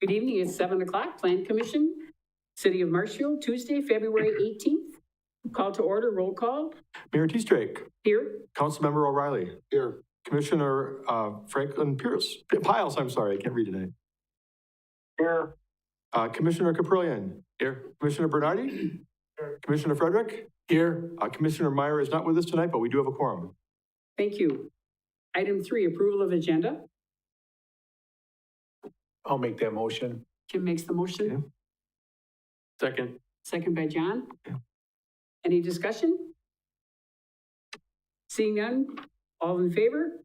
Good evening, it's 7 o'clock, Plan Commission, City of Marshfield, Tuesday, February 18th. Call to order, roll call. Mayor Drake. Here. Councilmember O'Reilly. Here. Commissioner Franklin Piles, I'm sorry, I can't read today. Here. Commissioner Caprillion. Here. Commissioner Bernardi. Here. Commissioner Frederick. Here. Commissioner Meyer is not with us tonight, but we do have a quorum. Thank you. Item 3, approval of agenda. I'll make that motion. Jim makes the motion. Okay. Second. Second by John. Okay. Any discussion? Seeing none, all in favor?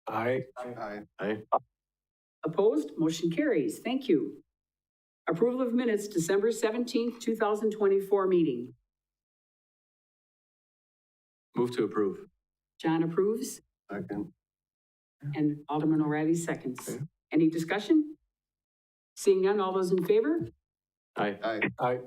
Aye. Aye. Aye. Opposed? Motion carries. Thank you. Approval of minutes, December 17th, 2024 meeting. Move to approve. John approves Second. and Alderman O'Reilly seconds. Okay. Any discussion? Seeing none, all those in favor? Aye. Aye. Aye.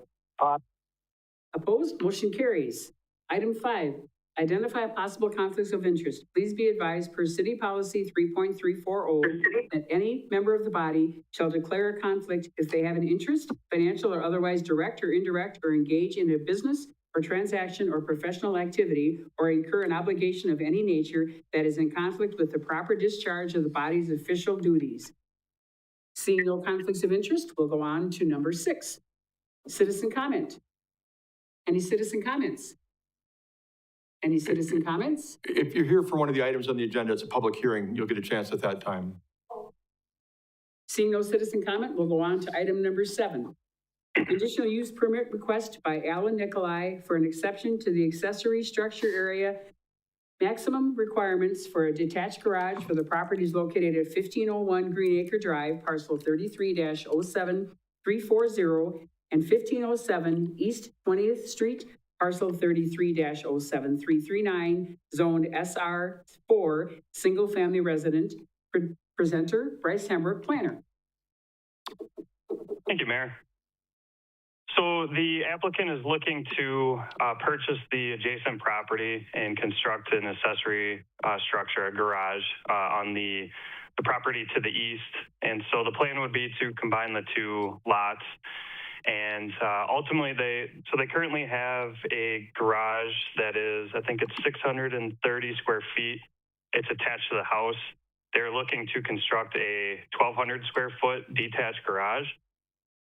Opposed? Motion carries. Item 5, identify possible conflicts of interest. Please be advised per city policy 3.340 that any member of the body shall declare a conflict if they have an interest, financial or otherwise direct or indirect, or engage in a business or transaction or professional activity, or incur an obligation of any nature that is in conflict with the proper discharge of the body's official duties. Seeing no conflicts of interest, we'll go on to number 6, citizen comment. Any citizen comments? Any citizen comments? If you're here for one of the items on the agenda, it's a public hearing, you'll get a chance at that time. Seeing no citizen comment, we'll go on to item number 7. Conditional use permit request by Alan Nicolai for an exception to the accessory structure area maximum requirements for a detached garage for the properties located at 1501 Greenacre Drive, parcel 33-07340, and 1507 East 20th Street, parcel 33-07339, zoned SR4, single-family resident. Presenter, Bryce Hemrick, planner. Thank you, Mayor. So the applicant is looking to purchase the adjacent property and construct an accessory structure, a garage, on the property to the east. And so the plan would be to combine the two lots. And ultimately, they currently have a garage that is, I think it's 630 square feet. It's attached to the house. They're looking to construct a 1,200 square foot detached garage.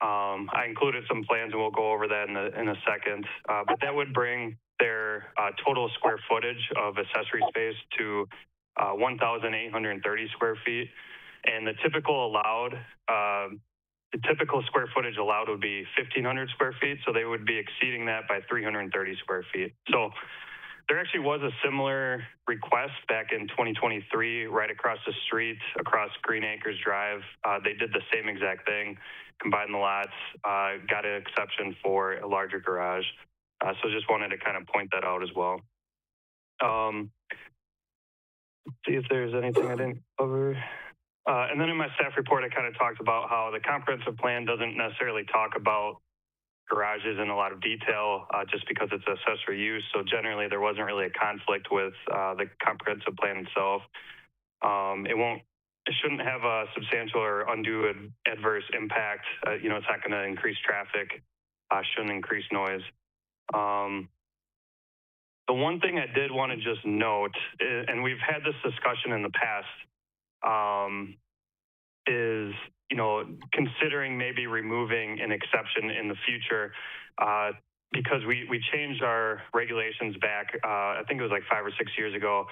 I included some plans, and we'll go over that in a second. But that would bring their total square footage of accessory space to 1,830 square feet. And the typical square footage allowed would be 1,500 square feet. So they would be exceeding that by 330 square feet. So there actually was a similar request back in 2023, right across the street, across Green Acres Drive. They did the same exact thing, combined the lots, got an exception for a larger garage. So just wanted to kind of point that out as well. See if there's anything I didn't cover. And then in my staff report, I kind of talked about how the comprehensive plan doesn't necessarily talk about garages in a lot of detail, just because it's accessory use. So generally, there wasn't really a conflict with the comprehensive plan itself. It shouldn't have a substantial or undue adverse impact. It's not going to increase traffic, shouldn't increase noise. The one thing I did want to just note, and we've had this discussion in the past, is considering maybe removing an exception in the future, because we changed our regulations back, I think it was like 5 or 6 years ago,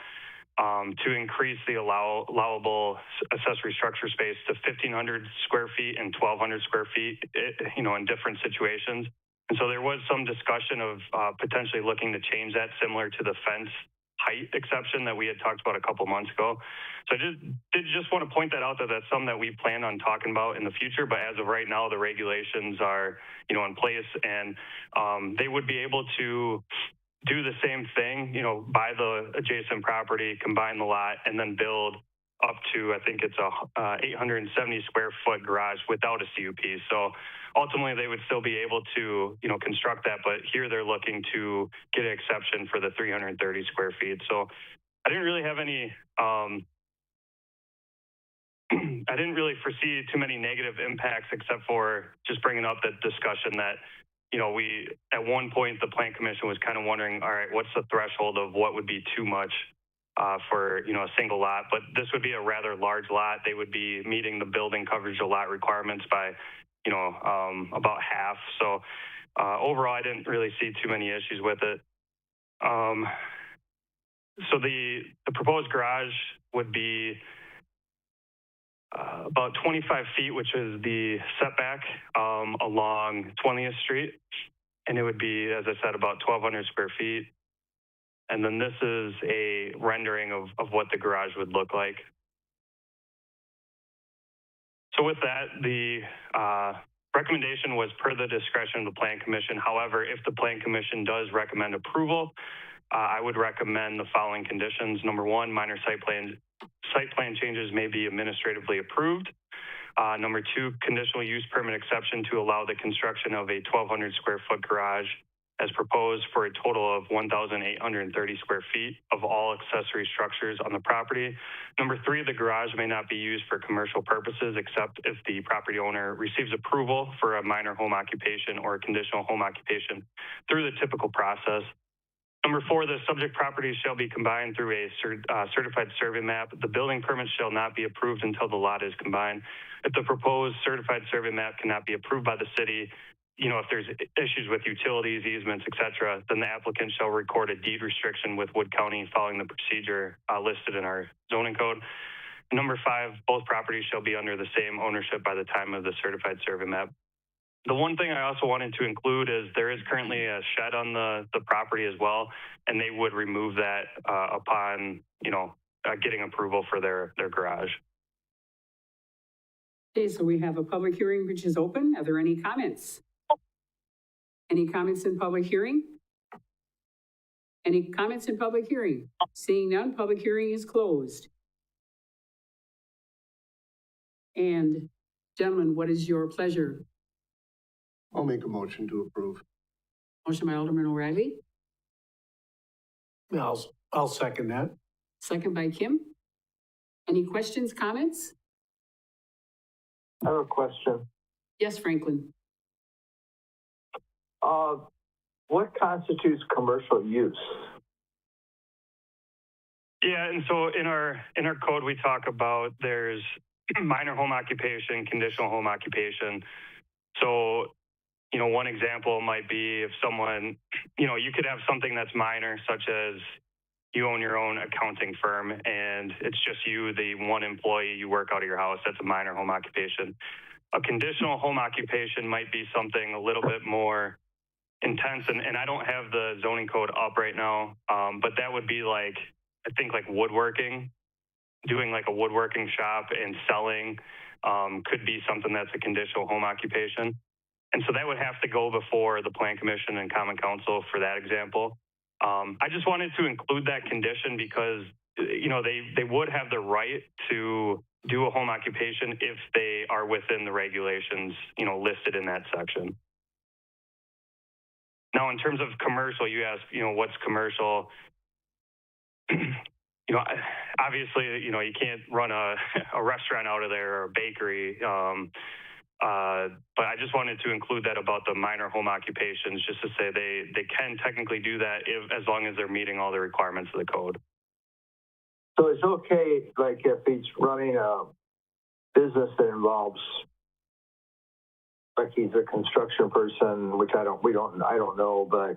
to increase the allowable accessory structure space to 1,500 square feet and 1,200 square feet, in different situations. And so there was some discussion of potentially looking to change that, similar to the fence height exception that we had talked about a couple months ago. So I just want to point that out, that that's something that we plan on talking about in the future. But as of right now, the regulations are, in place, and they would be able to do the same thing, buy the adjacent property, combine the lot, and then build up to, I think it's a 870 square foot garage without a CUP. So ultimately, they would still be able to, construct that. But here they're looking to get an exception for the 330 square feet. So I didn't really have any I didn't really foresee too many negative impacts except for just bringing up the discussion that, you know, we, at one point, the Plan Commission was kind of wondering, all right, what's the threshold of what would be too much for, you know, a single lot? But this would be a rather large lot. They would be meeting the building coverage of lot requirements by, you know, about half. So overall, I didn't really see too many issues with it. So the proposed garage would be about 25 feet, which is the setback along 20th Street. And it would be, as I said, about 1,200 square feet. And then this is a rendering of what the garage would look like. So with that, the recommendation was per the discretion of the Plan Commission. However, if the Plan Commission does recommend approval, I would recommend the following conditions. Number one, minor site plan changes may be administratively approved. Number two, conditional use permit exception to allow the construction of a 1,200 square foot garage as proposed for a total of 1,830 square feet of all accessory structures on the property. Number three, the garage may not be used for commercial purposes except if the property owner receives approval for a minor home occupation or a conditional home occupation through the typical process. Number four, the subject properties shall be combined through a certified survey map. The building permit shall not be approved until the lot is combined. If the proposed certified survey map cannot be approved by the city, you know, if there's issues with utilities, easements, et cetera, then the applicant shall record a deed restriction with Wood County following the procedure listed in our zoning code. Number five, both properties shall be under the same ownership by the time of the certified survey map. The one thing I also wanted to include is there is currently a shed on the property as well, and they would remove that upon, you know, getting approval for their garage. Okay, so we have a public hearing which is open. Are there any comments? Any comments in public hearing? Any comments in public hearing? Seeing none, public hearing is closed. And gentlemen, what is your pleasure? I'll make a motion to approve. Motion by Alderman O'Reilly, I'll second that. second by Kim. Any questions, comments? I have a question. Yes, Franklin. What constitutes commercial use? Yeah, and so in our code, we talk about there's minor home occupation, conditional home occupation. So, you know, one example might be if someone, you know, you could have something that's minor, such as you own your own accounting firm and it's just you, the one employee, you work out of your house. That's a minor home occupation. A conditional home occupation might be something a little bit more intense, and I don't have the zoning code up right now, but that would be like, I think like woodworking, doing like a woodworking shop and selling could be something that's a conditional home occupation. And so that would have to go before the Plan Commission and Common Council for that example. I just wanted to include that condition because, you know, they would have the right to do a home occupation if they are within the regulations, you know, listed in that section. Now, in terms of commercial, you asked, you know, what's commercial? You know, obviously, you know, you can't run a restaurant out of there or a bakery. But I just wanted to include that about the minor home occupations, just to say they can technically do that as long as they're meeting all the requirements of the code. So it's okay, like if he's running a business that involves, like he's a construction person, which I don't know, but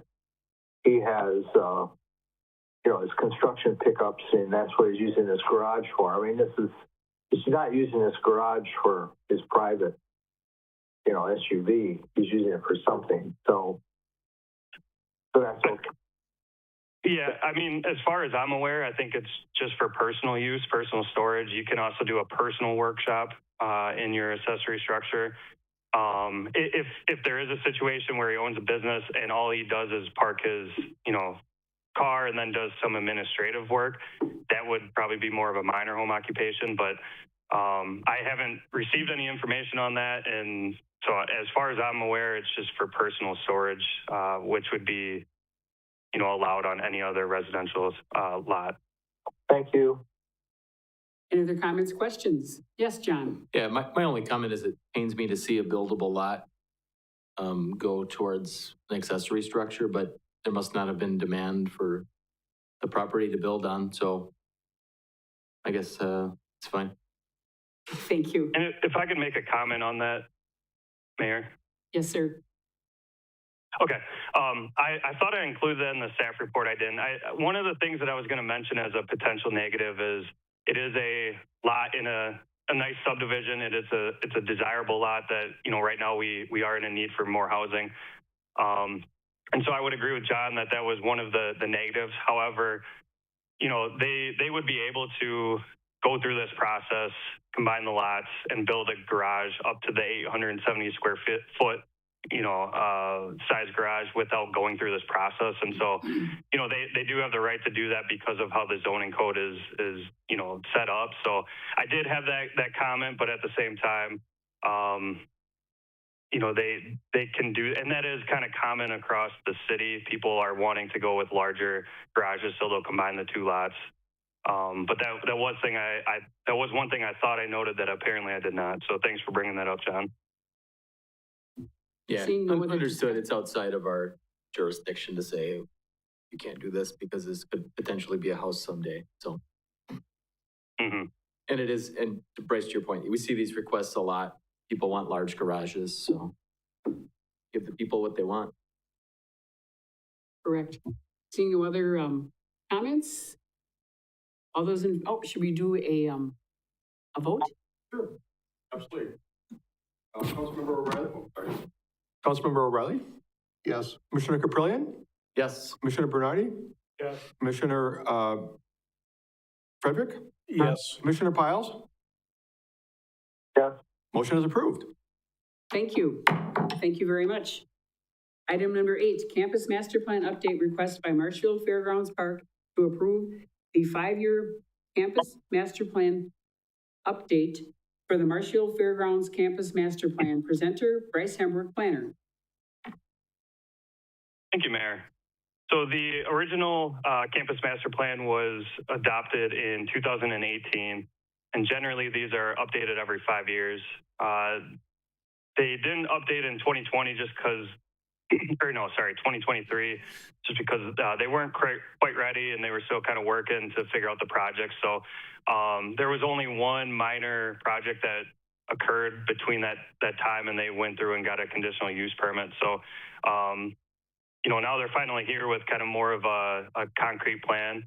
he has, you know, his construction pickups, and that's what he's using his garage for. I mean, he's not using his garage for his private, you know, SUV. He's using it for something. So that's okay. Yeah, I mean, as far as I'm aware, I think it's just for personal use, personal storage. You can also do a personal workshop in your accessory structure. If there is a situation where he owns a business and all he does is park his, you know, car and then does some administrative work, that would probably be more of a minor home occupation. But I haven't received any information on that, and so as far as I'm aware, it's just for personal storage, which would be, you know, allowed on any other residential lot. Thank you. Any other comments, questions? Yes, John? Yeah, my only comment is it pains me to see a buildable lot go towards an accessory structure, but there must not have been demand for the property to build on, so I guess it's fine. Thank you. And if I could make a comment on that, Mayor. Yes, sir. Okay. I thought I included that in the staff report. I didn't. One of the things that I was going to mention as a potential negative is it is a lot in a nice subdivision. It's a desirable lot that, you know, right now we are in a need for more housing. And so I would agree with John that that was one of the negatives. However, you know, they would be able to go through this process, combine the lots, and build a garage up to the 870 square foot, you know, size garage without going through this process. And so, you know, they do have the right to do that because of how the zoning code is, you know, set up. So I did have that comment, but at the same time, you know, they can do, and that is kind of common across the city. People are wanting to go with larger garages, so they'll combine the two lots. But that was one thing I thought I noted that apparently I did not. So thanks for bringing that up, John. Yeah, Seeing no other understood. It's outside of our jurisdiction to say you can't do this because this could potentially be a house someday. So, Mm-hmm. and it is, and to Bryce, to your point, we see these requests a lot. People want large garages, so give the people what they want. Correct. Seeing no other comments? All those in, oh, should we do a vote? Sure, absolutely. Councilmember O'Reilly? Councilmember O'Reilly? Yes. Commissioner Caprillion? Yes. Commissioner Bernardi? Yes. Commissioner Frederick? Yes. Commissioner Piles? Yes. Motion is approved. Thank you. Thank you very much. Item number 8, Campus Master Plan Update Request by Marshfield Fairgrounds Park to approve the 5-year Campus Master Plan update for the Marshfield Fairgrounds Campus Master Plan. Presenter, Bryce Hembrick, planner. Thank you, Mayor. So the original campus master plan was adopted in 2018, and generally these are updated every 5 years. They didn't update in 2020 just because, or no, sorry, 2023, just because they weren't quite ready and they were still kind of working to figure out the project. So there was only one minor project that occurred between that time, and they went through and got a conditional use permit. So, you know, now they're finally here with kind of more of a concrete plan.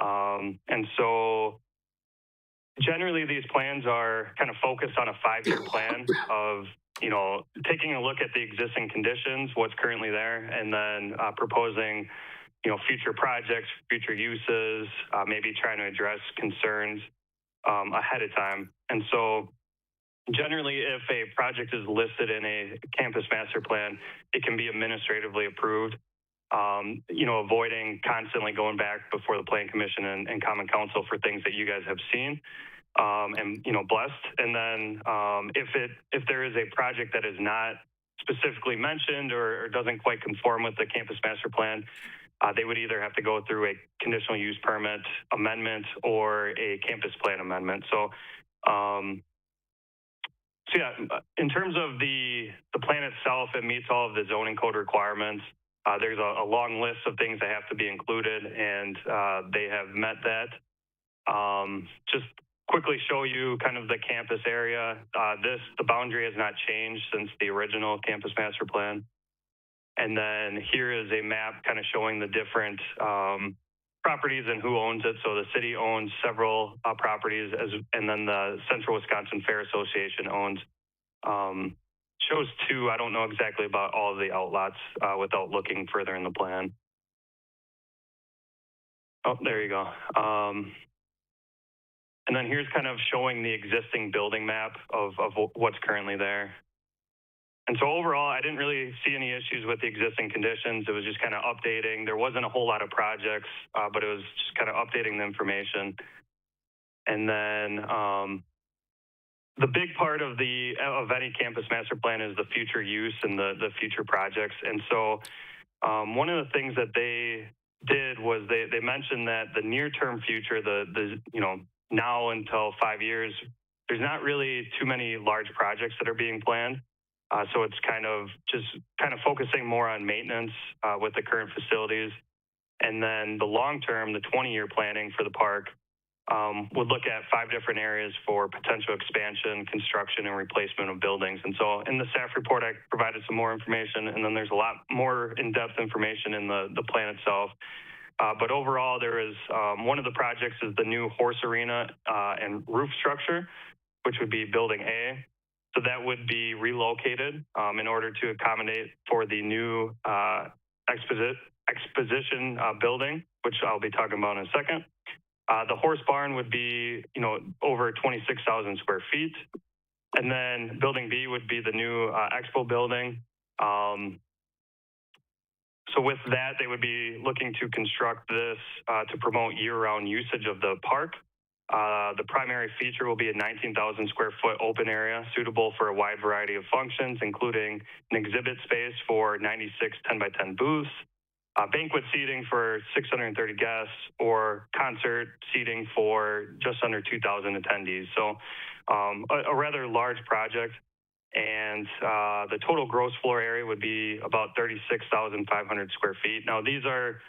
And so generally these plans are kind of focused on a 5-year plan of, you know, taking a look at the existing conditions, what's currently there, and then proposing, you know, future projects, future uses, maybe trying to address concerns ahead of time. And so generally, if a project is listed in a campus master plan, it can be administratively approved, you know, avoiding constantly going back before the Plan Commission and Common Council for things that you guys have seen and, you know, blessed. And then if there is a project that is not specifically mentioned or doesn't quite conform with the campus master plan, they would either have to go through a conditional use permit amendment or a campus plan amendment. So, so yeah, in terms of the plan itself, it meets all of the zoning code requirements. There's a long list of things that have to be included, and they have met that. Just quickly show you kind of the campus area. The boundary has not changed since the original campus master plan. And then here is a map kind of showing the different properties and who owns it. So the city owns several properties, and then the Central Wisconsin Fair Association owns, shows 2. I don't know exactly about all of the outlots without looking further in the plan. Oh, there you go. And then here's kind of showing the existing building map of what's currently there. And so overall, I didn't really see any issues with the existing conditions. It was just kind of updating. There wasn't a whole lot of projects, but it was just kind of updating the information. And then the big part of any campus master plan is the future use and the future projects. And so one of the things that they did was they mentioned that the near-term future, the you know, now until 5 years, there's not really too many large projects that are being planned. So it's kind of focusing more on maintenance with the current facilities. And then the long term, the 20-year planning for the park would look at 5 different areas for potential expansion, construction, and replacement of buildings. And so in the staff report, I provided some more information, and then there's a lot more in-depth information in the plan itself. But overall, there is one of the projects is the new horse arena and roof structure, which would be building A. So that would be relocated in order to accommodate for the new exposition building, which I'll be talking about in a second. The horse barn would be, over 26,000 square feet. And then building B would be the new expo building. So with that, they would be looking to construct this to promote year-round usage of the park. The primary feature will be a 19,000 square foot open area suitable for a wide variety of functions, including an exhibit space for 96 10x10 booths, banquet seating for 630 guests, or concert seating for just under 2,000 attendees. So a rather large project. And the total gross floor area would be about 36,500 square feet. Now, these are,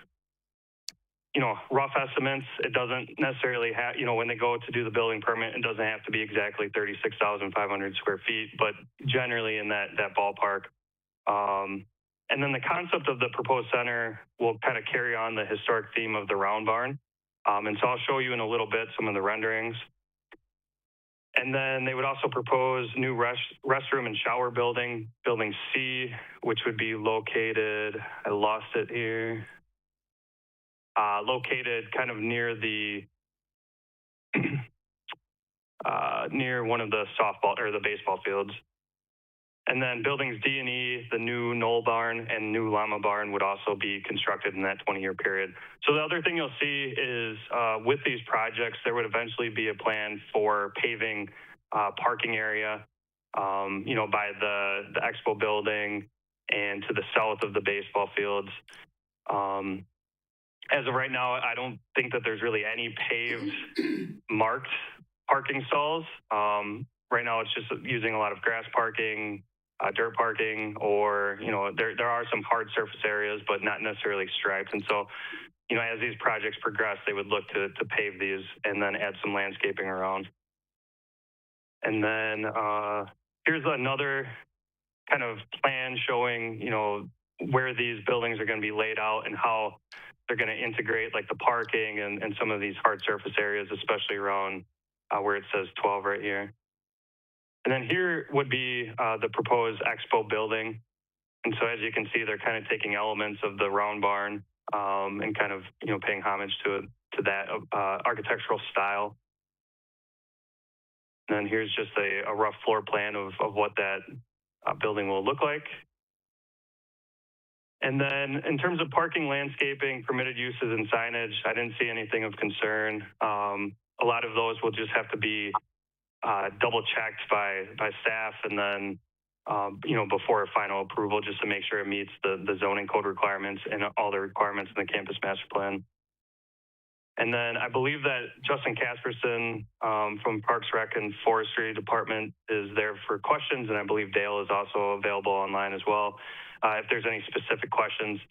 rough estimates. It doesn't necessarily have, when they go to do the building permit, it doesn't have to be exactly 36,500 square feet, but generally in that ballpark. And then the concept of the proposed center will kind of carry on the historic theme of the round barn. And so I'll show you in a little bit some of the renderings. And then they would also propose new restroom and shower building, building C, which would be located, I lost it here, located kind of near the, near one of the softball or the baseball fields. And then buildings D and E, the new Knoll barn and new llama barn would also be constructed in that 20-year period. So the other thing you'll see is with these projects, there would eventually be a plan for paving parking area, by the expo building and to the south of the baseball fields. As of right now, I don't think that there's really any paved marked parking stalls. Right now, it's just using a lot of grass parking, dirt parking, or, there are some hard surface areas, but not necessarily striped. And so, as these projects progress, they would look to pave these and then add some landscaping around. And then here's another kind of plan showing, where these buildings are going to be laid out and how they're going to integrate like the parking and some of these hard surface areas, especially around where it says 12 right here. And then here would be the proposed expo building. And so as you can see, they're kind of taking elements of the round barn and kind of, paying homage to that architectural style. And then here's just a rough floor plan of what that building will look like. And then in terms of parking, landscaping, permitted uses, and signage, I didn't see anything of concern. A lot of those will just have to be double checked by staff and then, before a final approval, just to make sure it meets the zoning code requirements and all the requirements in the campus master plan. And then I believe that Justin Casperson from Parks Rec and Forestry Department is there for questions. And I believe Dale is also available online as well if there's any specific questions.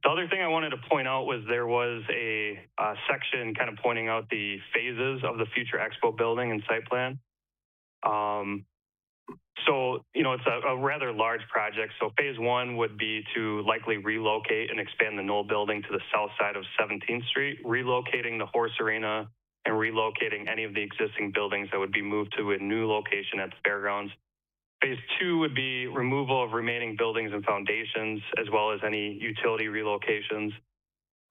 The other thing I wanted to point out was there was a section kind of pointing out the phases of the future expo building and site plan. So, it's a rather large project. So phase 1 would be to likely relocate and expand the Knoll building to the south side of 17th Street, relocating the horse arena and relocating any of the existing buildings that would be moved to a new location at the fairgrounds. Phase 2 would be removal of remaining buildings and foundations, as well as any utility relocations.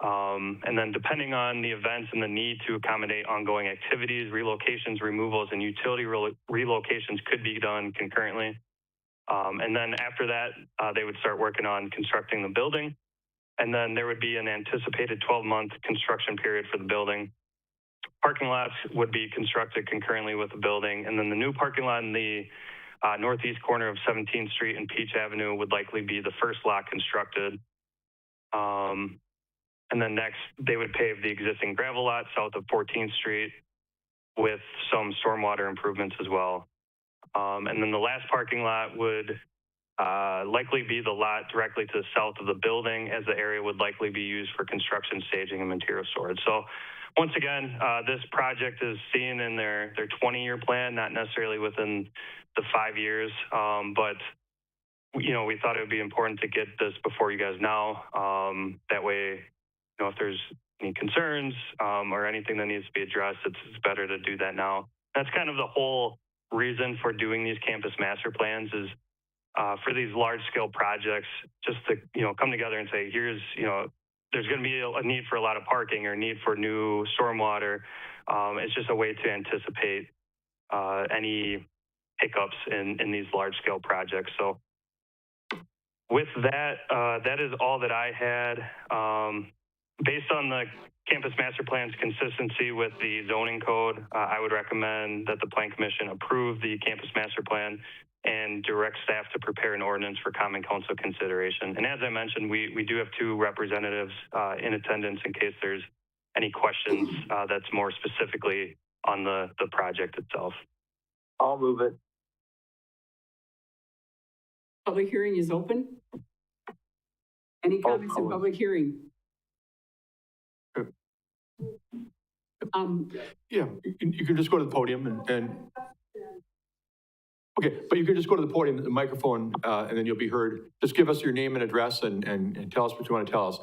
And then depending on the events and the need to accommodate ongoing activities, relocations, removals, and utility relocations could be done concurrently. And then after that, they would start working on constructing the building. And then there would be an anticipated 12-month construction period for the building. Parking lots would be constructed concurrently with the building. And then the new parking lot in the northeast corner of 17th Street and Peach Avenue would likely be the first lot constructed. And then next, they would pave the existing gravel lot south of 14th Street, with some stormwater improvements as well. And then the last parking lot would likely be the lot directly to the south of the building, as the area would likely be used for construction staging and material storage. So once again, this project is seen in their 20-year plan, not necessarily within the 5 years, but you know, we thought it would be important to get this before you guys now. That way, you know, if there's any concerns or anything that needs to be addressed, it's better to do that now. That's kind of the whole reason for doing these campus master plans is for these large scale projects, just to, you know, come together and say, here's, you know, there's going to be a need for a lot of parking or need for new stormwater. It's just a way to anticipate any hiccups in these large scale projects. So with that, that is all that I had. Based on the campus master plan's consistency with the zoning code, I would recommend that the Plan Commission approve the campus master plan and direct staff to prepare an ordinance for Common Council consideration. And as I mentioned, we do have 2 representatives in attendance in case there's any questions that's more specifically on the project itself. I'll move it. Public hearing is open. Any comments in public hearing? Yeah, you can just go to the podium and okay, but you can just go to the podium, the microphone, and then you'll be heard. Just give us your name and address and tell us what you want to tell us.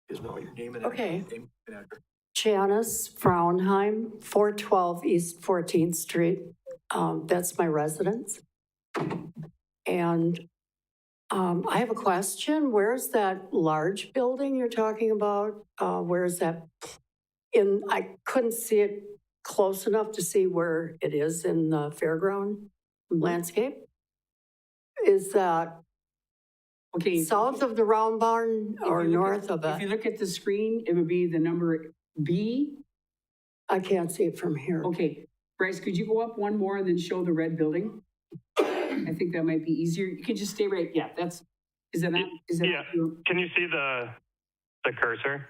Is now your name and Okay. name and address. Janice Fraunheim, 412 East 14th Street. That's my residence. And I have a question. Where's that large building you're talking about? Where's that? I couldn't see it close enough to see where it is in the fairground landscape. Is that Okay. south of the round barn or north of If you it? look at the screen, it would be the number B. I can't see it from here. Okay, Bryce, could you go up one more and then show the red building? I think that might be easier. You could just stay right, yeah, is that not? Yeah. Can you see the cursor?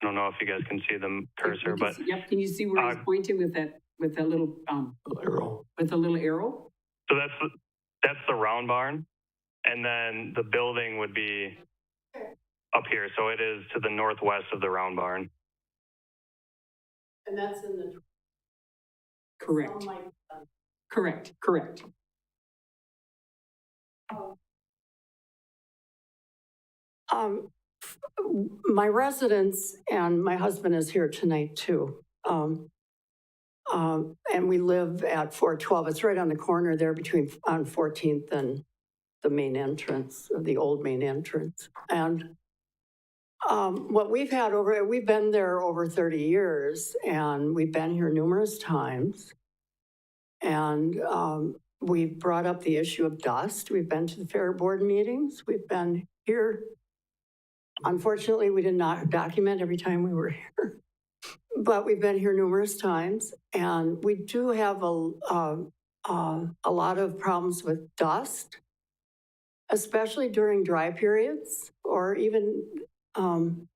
I don't know if you guys can see the cursor, but Yep, can you see where he's pointing with that little, Arrow. with the little arrow? so that's the round barn, and then the building would be up here. So it is to the northwest of the round barn. And that's in the. Correct, correct. My residence and my husband is here tonight too. And we live at 412. It's right on the corner there on 14th and the main entrance, the old main entrance. And what we've been there over 30 years, and we've been here numerous times. And we've brought up the issue of dust. We've been to the fair board meetings. We've been here. Unfortunately, we did not document every time we were here, but we've been here numerous times, and we do have a lot of problems with dust, especially during dry periods, or even in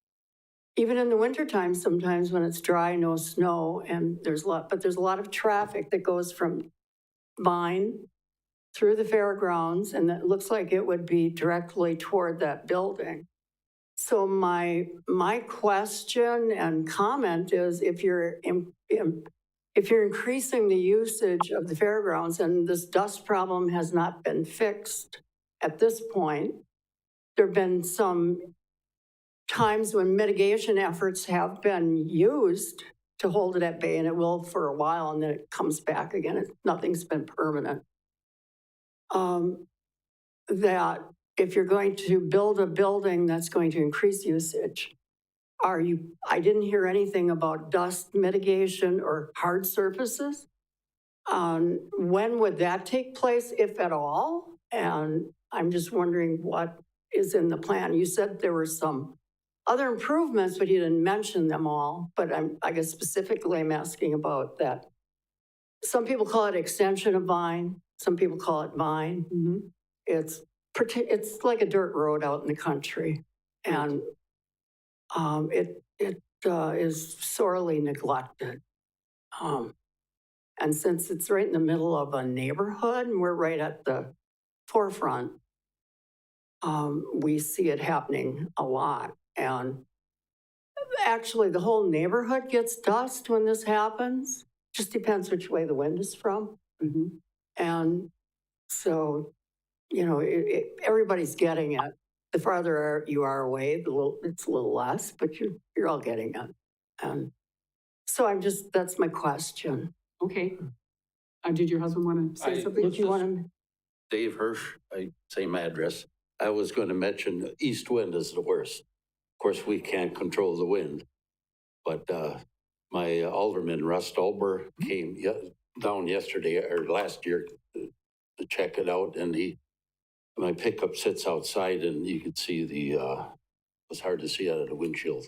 the wintertime sometimes when it's dry, no snow, and there's a lot of traffic that goes from Vine through the fairgrounds, and it looks like it would be directly toward that building. So my question and comment is, if you're increasing the usage of the fairgrounds and this dust problem has not been fixed at this point, there have been some times when mitigation efforts have been used to hold it at bay, and it will for a while, and then it comes back again. Nothing's been permanent. That if you're going to build a building that's going to increase usage, I didn't hear anything about dust mitigation or hard surfaces. When would that take place, if at all? And I'm just wondering what is in the plan. You said there were some other improvements, but you didn't mention them all. But I guess specifically I'm asking about that some people call it extension of Vine, some people call it Vine. Mhm. It's like a dirt road out in the country, and it is sorely neglected. And since it's right in the middle of a neighborhood, and we're right at the forefront, we see it happening a lot. And actually, the whole neighborhood gets dust when this happens. Just depends which way the wind is from. Mhm. And so, you know, everybody's getting it. The farther you are away, it's a little less, but you're all getting it. And so that's my question. Okay. Did your husband want to say something? Did you want to? Dave Hirsch, same address. I was going to mention east wind is the worst. Of course, we can't control the wind, but my alderman, Russ Dolber, came down yesterday or last year to check it out, and my pickup sits outside, and you could see it's hard to see out of the windshield.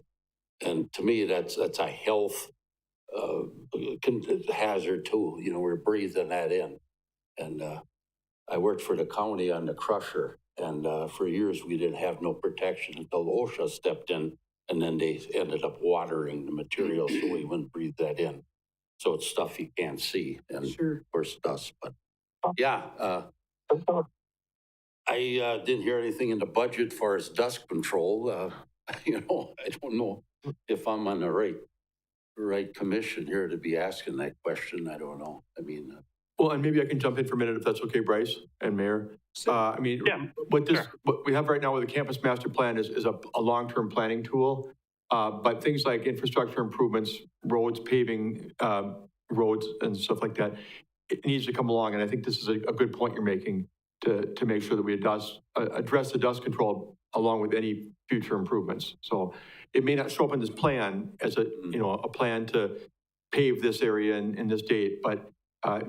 And to me, that's a health hazard too. You know, we're breathing that in. And I worked for the county on the crusher, and for years we didn't have no protection until OSHA stepped in, and then they ended up watering the material so we wouldn't breathe that in. So it's stuff you can't see, and Sure. of course dust. But yeah, I didn't hear anything in the budget for as dust control. You know, I don't know if I'm on the right commission here to be asking that question. I don't know. I mean. Well, and maybe I can jump in for a minute if that's okay, Bryce and Mayor. I mean, Yeah, what we have right now with the campus master plan is a long-term planning tool. But things like infrastructure improvements, roads, paving, roads and stuff like that, it needs to come along. And I think this is a good point you're making to make sure that we address the dust control along with any future improvements. So it may not show up in this plan as a plan to pave this area in this date, but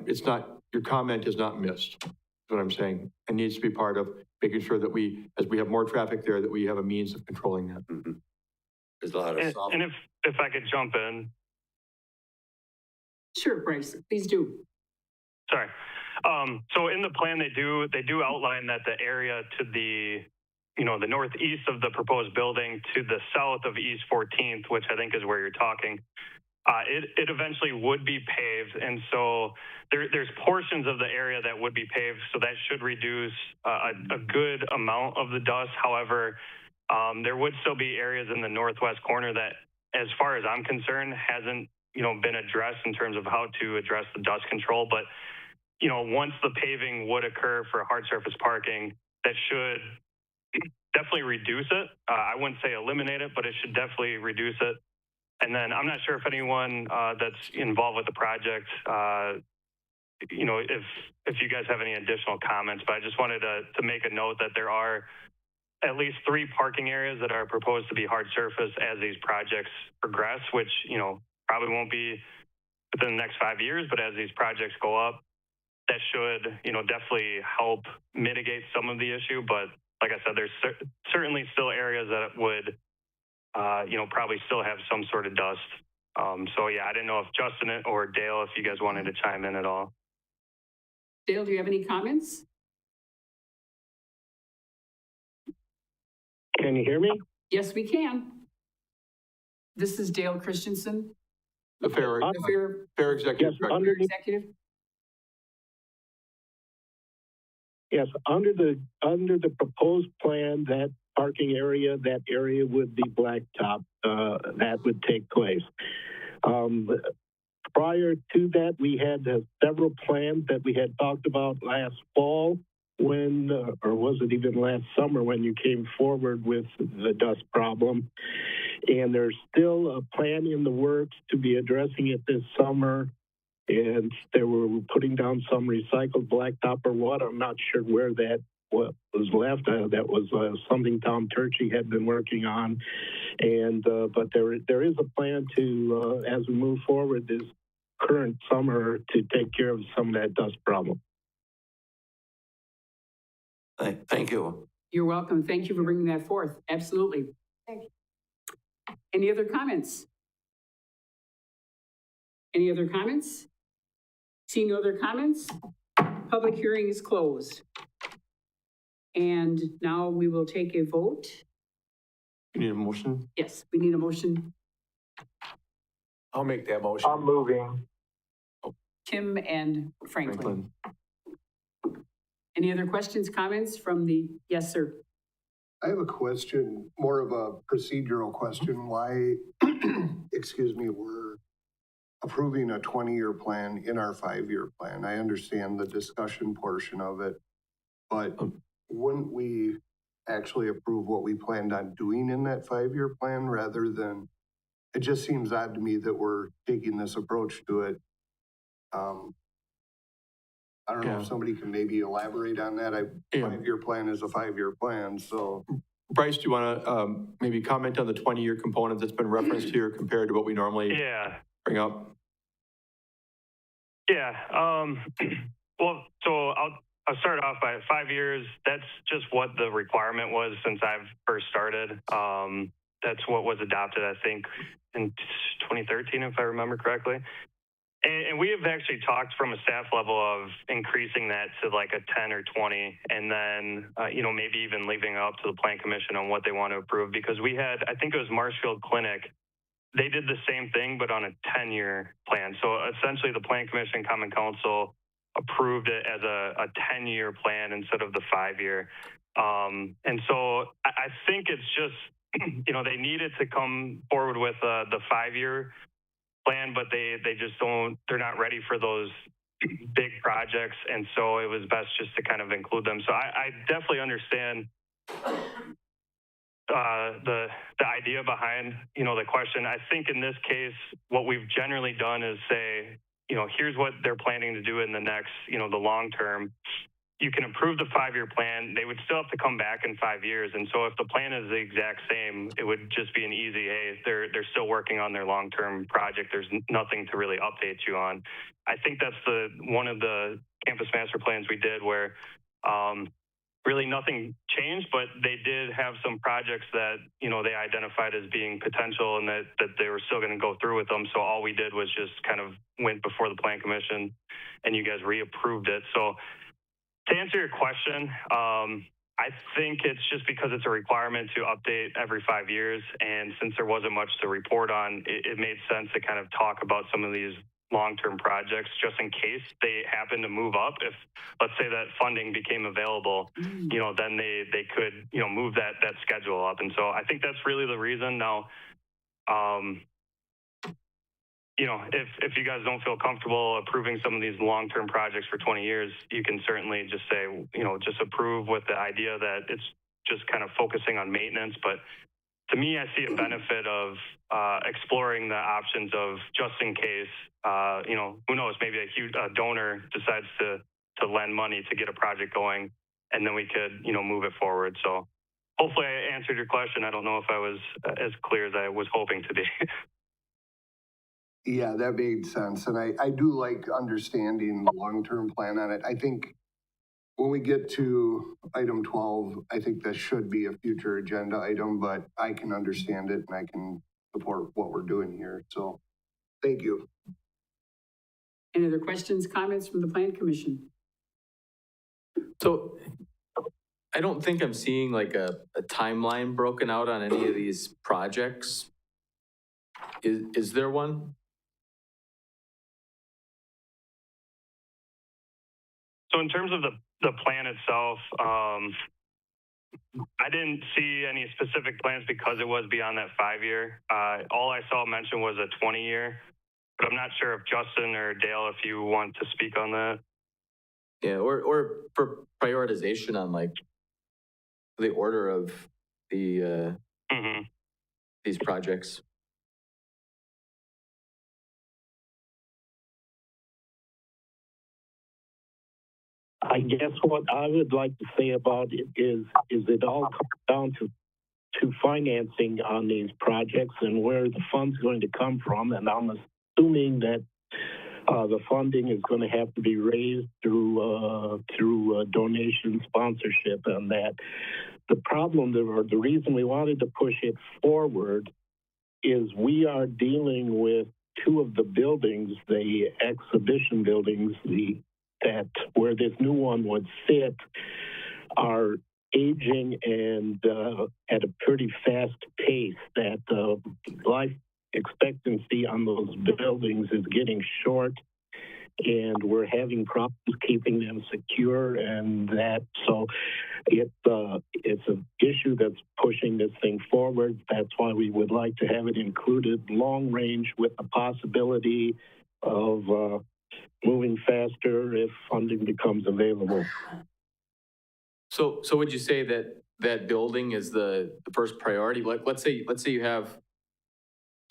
it's not, your comment is not missed, is what I'm saying. It needs to be part of making sure that as we have more traffic there, that we have a means of controlling that. Mm-hmm. There's a lot of and if I could jump in. Sure, Bryce, please do. Sorry. So in the plan, they do outline that the area to the northeast of the proposed building to the south of East 14th, which I think is where you're talking, it eventually would be paved. And so there's portions of the area that would be paved. So that should reduce a good amount of the dust. However, there would still be areas in the northwest corner that, as far as I'm concerned, hasn't been addressed in terms of how to address the dust control. But once the paving would occur for hard surface parking, that should definitely reduce it. I wouldn't say eliminate it, but it should definitely reduce it. And then I'm not sure if anyone that's involved with the project, if you guys have any additional comments, but I just wanted to make a note that there are at least 3 parking areas that are proposed to be hard surface as these projects progress, which, probably won't be within the next 5 years, but as these projects go up, that should, definitely help mitigate some of the issue. But like I said, there's certainly still areas that would, probably still have some sort of dust. So yeah, I didn't know if Justin or Dale, if you guys wanted to chime in at all. Dale, do you have any comments? Can you hear me? Yes, we can. This is Dale Christensen, The fair executive Yes, director. executive. Yes, under the proposed plan, that parking area, that area would be blacktop. That would take place. Prior to that, we had several plans that we had talked about last fall when, or was it even last summer when you came forward with the dust problem. And there's still a plan in the works to be addressing it this summer. And they were putting down some recycled blacktop or what. I'm not sure where that was left. That was something Tom Turchie had been working on. And but there is a plan to, as we move forward this current summer, to take care of some of that dust problem. Thank you. You're welcome. Thank you for bringing that forth. Absolutely. Thank you. Any other comments? Any other comments? Seeing no other comments, public hearing is closed. And now we will take a vote. You need a motion? Yes, we need a motion. I'll make that motion. I'm moving. Tim and Franklin. Any other questions, comments from the, yes, sir. I have a question, more of a procedural question. Why, excuse me, we're approving a 20-year plan in our 5-year plan? I understand the discussion portion of it, but wouldn't we actually approve what we planned on doing in that 5-year plan rather than, it just seems odd to me that we're taking this approach to it. I don't know if somebody can maybe elaborate on that. 5-year plan is a 5-year plan, so. Bryce, do you want to maybe comment on the 20-year component that's been referenced here compared to what we normally bring up? Yeah. Well, so I'll start off by 5 years. That's just what the requirement was since I've first started. That's what was adopted, I think, in 2013, if I remember correctly. And we have actually talked from a staff level of increasing that to like a 10 or 20, and then, maybe even leaving it up to the Plan Commission on what they want to approve. Because we had, I think it was Marshfield Clinic, they did the same thing, but on a 10-year plan. So essentially the Plan Commission Common Council approved it as a 10-year plan instead of the 5-year. And so I think it's just, they needed to come forward with the 5-year plan, but they just they're not ready for those big projects. And so it was best just to kind of include them. So I definitely understand the idea behind, the question. I think in this case, what we've generally done is say, here's what they're planning to do in the next, the long term. You can approve the 5-year plan. They would still have to come back in 5 years. And so if the plan is the exact same, it would just be an easy, hey, they're still working on their long-term project. There's nothing to really update you on. I think that's one of the campus master plans we did where really nothing changed, but they did have some projects that, they identified as being potential and that they were still going to go through with them. So all we did was just kind of went before the Plan Commission and you guys reapproved it. So to answer your question, I think it's just because it's a requirement to update every 5 years. And since there wasn't much to report on, it made sense to kind of talk about some of these long-term projects just in case they happen to move up. If, let's say, that funding became available, then they could, move that schedule up. And so I think that's really the reason. Now, if you guys don't feel comfortable approving some of these long-term projects for 20 years, you can certainly just say, just approve with the idea that it's just kind of focusing on maintenance. But to me, I see a benefit of exploring the options of just in case, who knows, maybe a donor decides to lend money to get a project going, and then we could, move it forward. So hopefully I answered your question. I don't know if I was as clear as I was hoping to be. Yeah, that made sense. And I do like understanding the long-term plan on it. I think when we get to item 12, I think that should be a future agenda item, but I can understand it and I can support what we're doing here. So thank you. Any other questions, comments from the Plan Commission? So I don't think I'm seeing like a timeline broken out on any of these projects. Is there one? So in terms of the plan itself, I didn't see any specific plans because it was beyond that 5-year. All I saw mentioned was a 20-year, but I'm not sure if Justin or Dale, if you want to speak on that. Yeah, or for prioritization on like the order of the these projects. I guess what I would like to say about it is it all comes down to financing on these projects and where the fund's going to come from. And I'm assuming that the funding is going to have to be raised through donation sponsorship, and that the problem or the reason we wanted to push it forward is we are dealing with two of the buildings, the exhibition buildings, that where this new one would sit, are aging and at a pretty fast pace. That life expectancy on those buildings is getting short, and we're having problems keeping them secure, and that so it's an issue that's pushing this thing forward. That's why we would like to have it included long range with the possibility of moving faster if funding becomes available. So would you say that that building is the first priority? Like, let's say you have,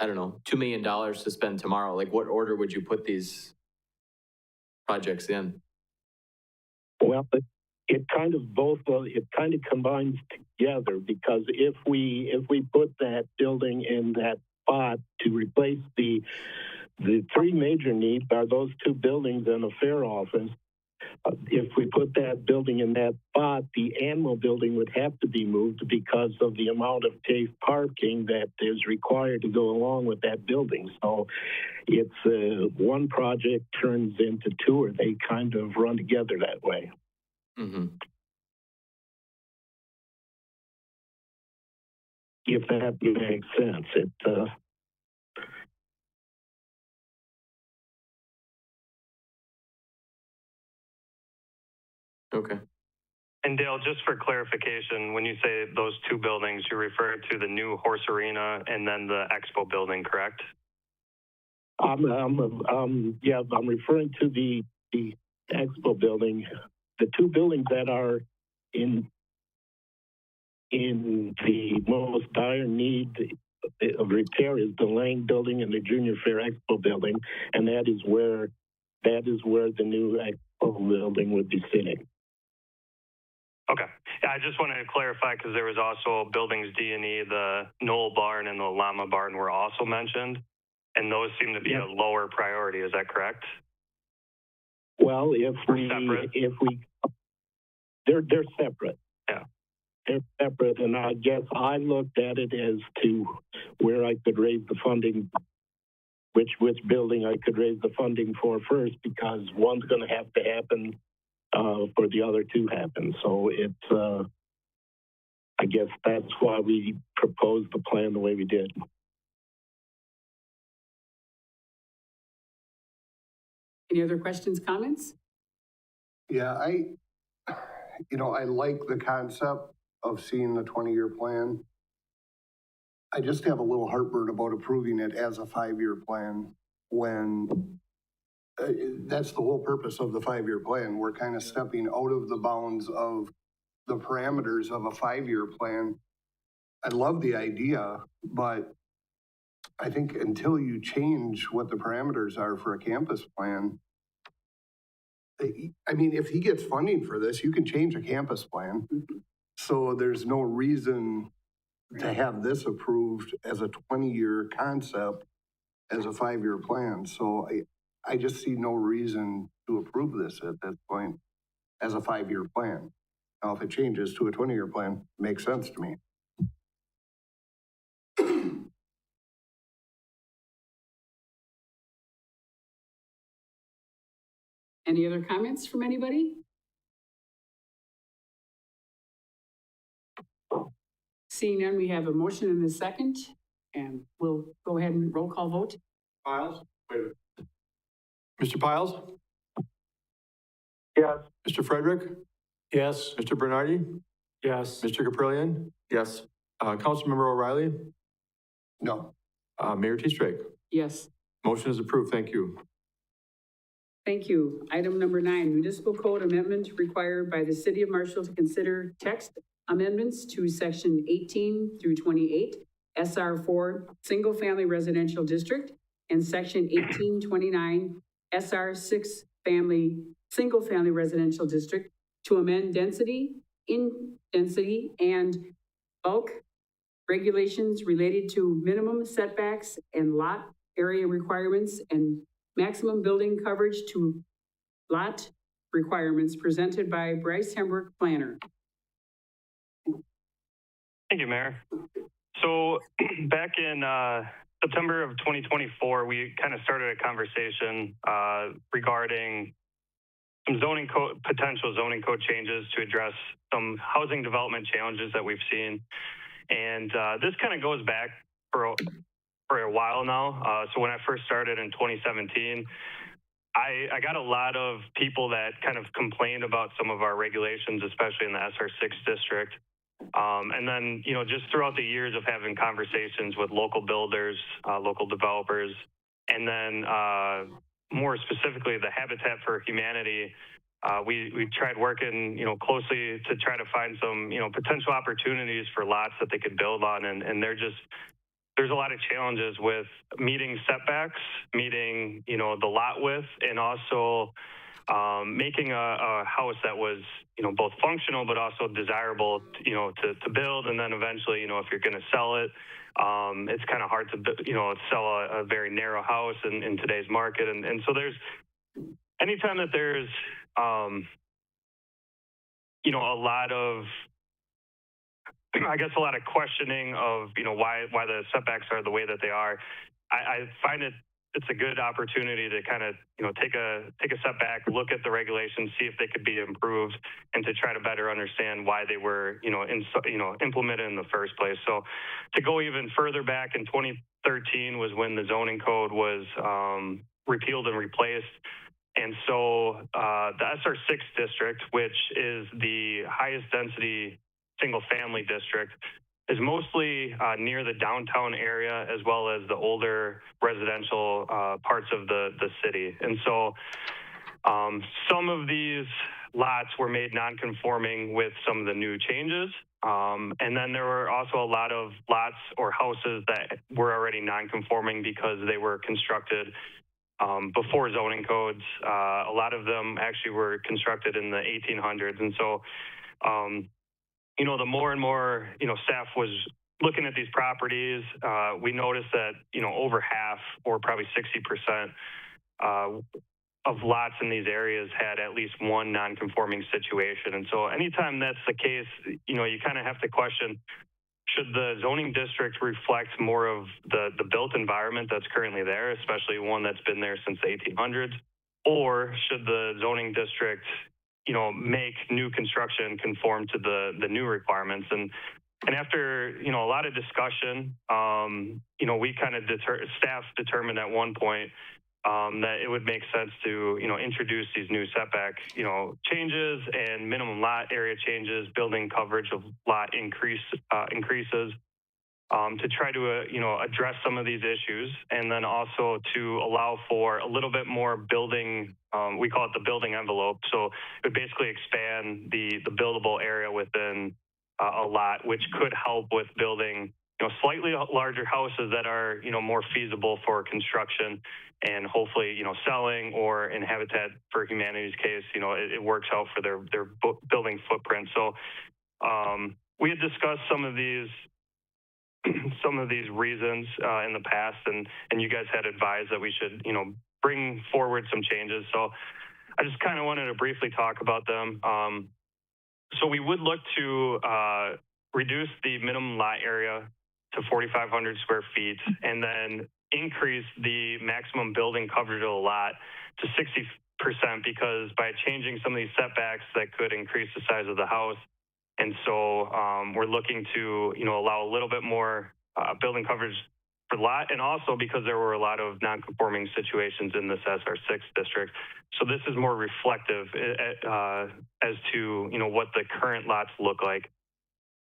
I don't know, $2 million to spend tomorrow. Like, what order would you put these projects in? Well, it kind of it kind of combines together, because if we put that building in that spot to replace the three major needs are those two buildings and a fair office. If we put that building in that spot, the animal building would have to be moved because of the amount of safe parking that is required to go along with that building. So it's one project turns into two, or they kind of run together that way. Mm-hmm. If that makes sense. Okay. And Dale, just for clarification, when you say those two buildings, you refer to the new horse arena and then the expo building, correct? I'm referring to the expo building. The two buildings that are in the most dire need of repair is the Lang building and the Junior Fair Expo building, and that is where the new expo building would be sitting. Okay. Yeah, I just wanted to clarify because there was also buildings D&E, the Knoll Barn and the Llama Barn were also mentioned, and those seem to be a lower priority. Is that correct? Well, they're separate. Yeah. They're separate, and I guess I looked at it as to where I could raise the funding, which building I could raise the funding for first, because one's going to have to happen for the other two happen. So it's, I guess that's why we proposed the plan the way we did. Any other questions, comments? Yeah, I like the concept of seeing the 20-year plan. I just have a little heartburn about approving it as a 5-year plan when that's the whole purpose of the 5-year plan. We're kind of stepping out of the bounds of the parameters of a 5-year plan. I love the idea, but I think until you change what the parameters are for a campus plan, I mean, if he gets funding for this, you can change a campus plan. So there's no reason to have this approved as a 20-year concept as a 5-year plan. So I just see no reason to approve this at this point as a 5-year plan. Now, if it changes to a 20-year plan, it makes sense to me. Any other comments from anybody? Seeing none, we have a motion and a second, and we'll go ahead and roll call vote. Piles? Mr. Piles? Yes. Mr. Frederick? Yes. Mr. Bernardi? Yes. Mr. Caprillion? Yes. Councilmember O'Reilly? No. Mayor T. Strake? Yes. Motion is approved. Thank you. Thank you. Item number 9, municipal code amendment required by the city of Marshfield to consider text amendments to section 18 through 28, SR4, single family residential district, and section 1829, SR6 single family residential district to amend density, in-density, and bulk regulations related to minimum setbacks and lot area requirements and maximum building coverage to lot requirements presented by Bryce Hembrick, planner. Thank you, Mayor. So back in September of 2024, we kind of started a conversation regarding some potential zoning code changes to address some housing development challenges that we've seen. And this kind of goes back for a while now. So when I first started in 2017, I got a lot of people that kind of complained about some of our regulations, especially in the SR6 district. And then, just throughout the years of having conversations with local builders, local developers, and then more specifically, the Habitat for Humanity, we tried working, closely to try to find some, potential opportunities for lots that they could build on. And there's a lot of challenges with meeting setbacks, meeting, the lot width, and also making a house that was, both functional but also desirable, to build. And then eventually, if you're going to sell it, it's kind of hard to, sell a very narrow house in today's market. And so anytime that there's, a lot of, a lot of questioning of, why the setbacks are the way that they are, I find it's a good opportunity to kind of, take a step back, look at the regulations, see if they could be improved, and to try to better understand why they were, implemented in the first place. So to go even further back, in 2013 was when the zoning code was repealed and replaced. And so the SR6 district, which is the highest density single family district, is mostly near the downtown area, as well as the older residential parts of the city. And so some of these lots were made non-conforming with some of the new changes. And then there were also a lot of lots or houses that were already non-conforming because they were constructed before zoning codes. A lot of them actually were constructed in the 1800s. And so the more and more, staff was looking at these properties, we noticed that, over half, or probably 60%, of lots in these areas had at least one non-conforming situation. And so anytime that's the case, you kind of have to question, should the zoning district reflect more of the built environment that's currently there, especially one that's been there since the 1800s? Or should the zoning district make new construction conform to the new requirements? And after, a lot of discussion, we kind of staff determined at one point that it would make sense to, introduce these new setback, changes and minimum lot area changes, building coverage of lot increases, to try to, address some of these issues, and then also to allow for a little bit more building, we call it the building envelope. So it would basically expand the buildable area within a lot, which could help with building, slightly larger houses that are, more feasible for construction, and hopefully, selling, or in Habitat for Humanity's case, it works out for their building footprint. So we had discussed some of these reasons in the past, and you guys had advised that we should, bring forward some changes. So I just kind of wanted to briefly talk about them. So we would look to reduce the minimum lot area to 4,500 square feet, and then increase the maximum building coverage of the lot to 60%, because by changing some of these setbacks, that could increase the size of the house. And so we're looking to, allow a little bit more building coverage for the lot, and also because there were a lot of non-conforming situations in this SR6 district. So this is more reflective as to, what the current lots look like.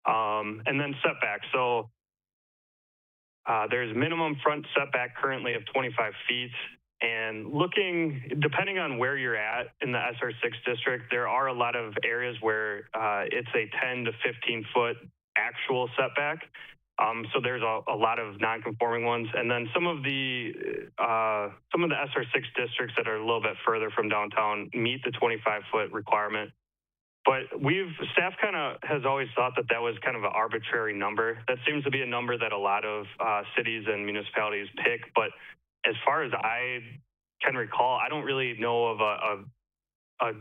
And then setbacks. So there's minimum front setback currently of 25 feet. And depending on where you're at in the SR6 district, there are a lot of areas where it's a 10 to 15 foot actual setback. So there's a lot of non-conforming ones. And then some of the SR6 districts that are a little bit further from downtown meet the 25 foot requirement. But staff kind of has always thought that was kind of an arbitrary number. That seems to be a number that a lot of cities and municipalities pick. But as far as I can recall, I don't really know of a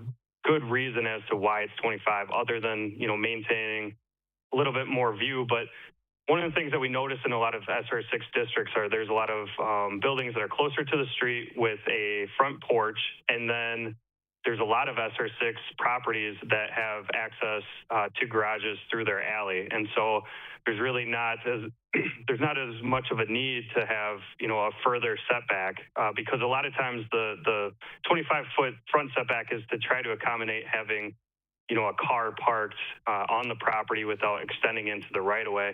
good reason as to why it's 25, other than, maintaining a little bit more view. But one of the things that we notice in a lot of SR6 districts are there's a lot of buildings that are closer to the street with a front porch, and then there's a lot of SR6 properties that have access to garages through their alley, and so there's really not as much of a need to have a further setback because a lot of times the 25-foot front setback is to try to accommodate having a car parked on the property without extending into the right of way.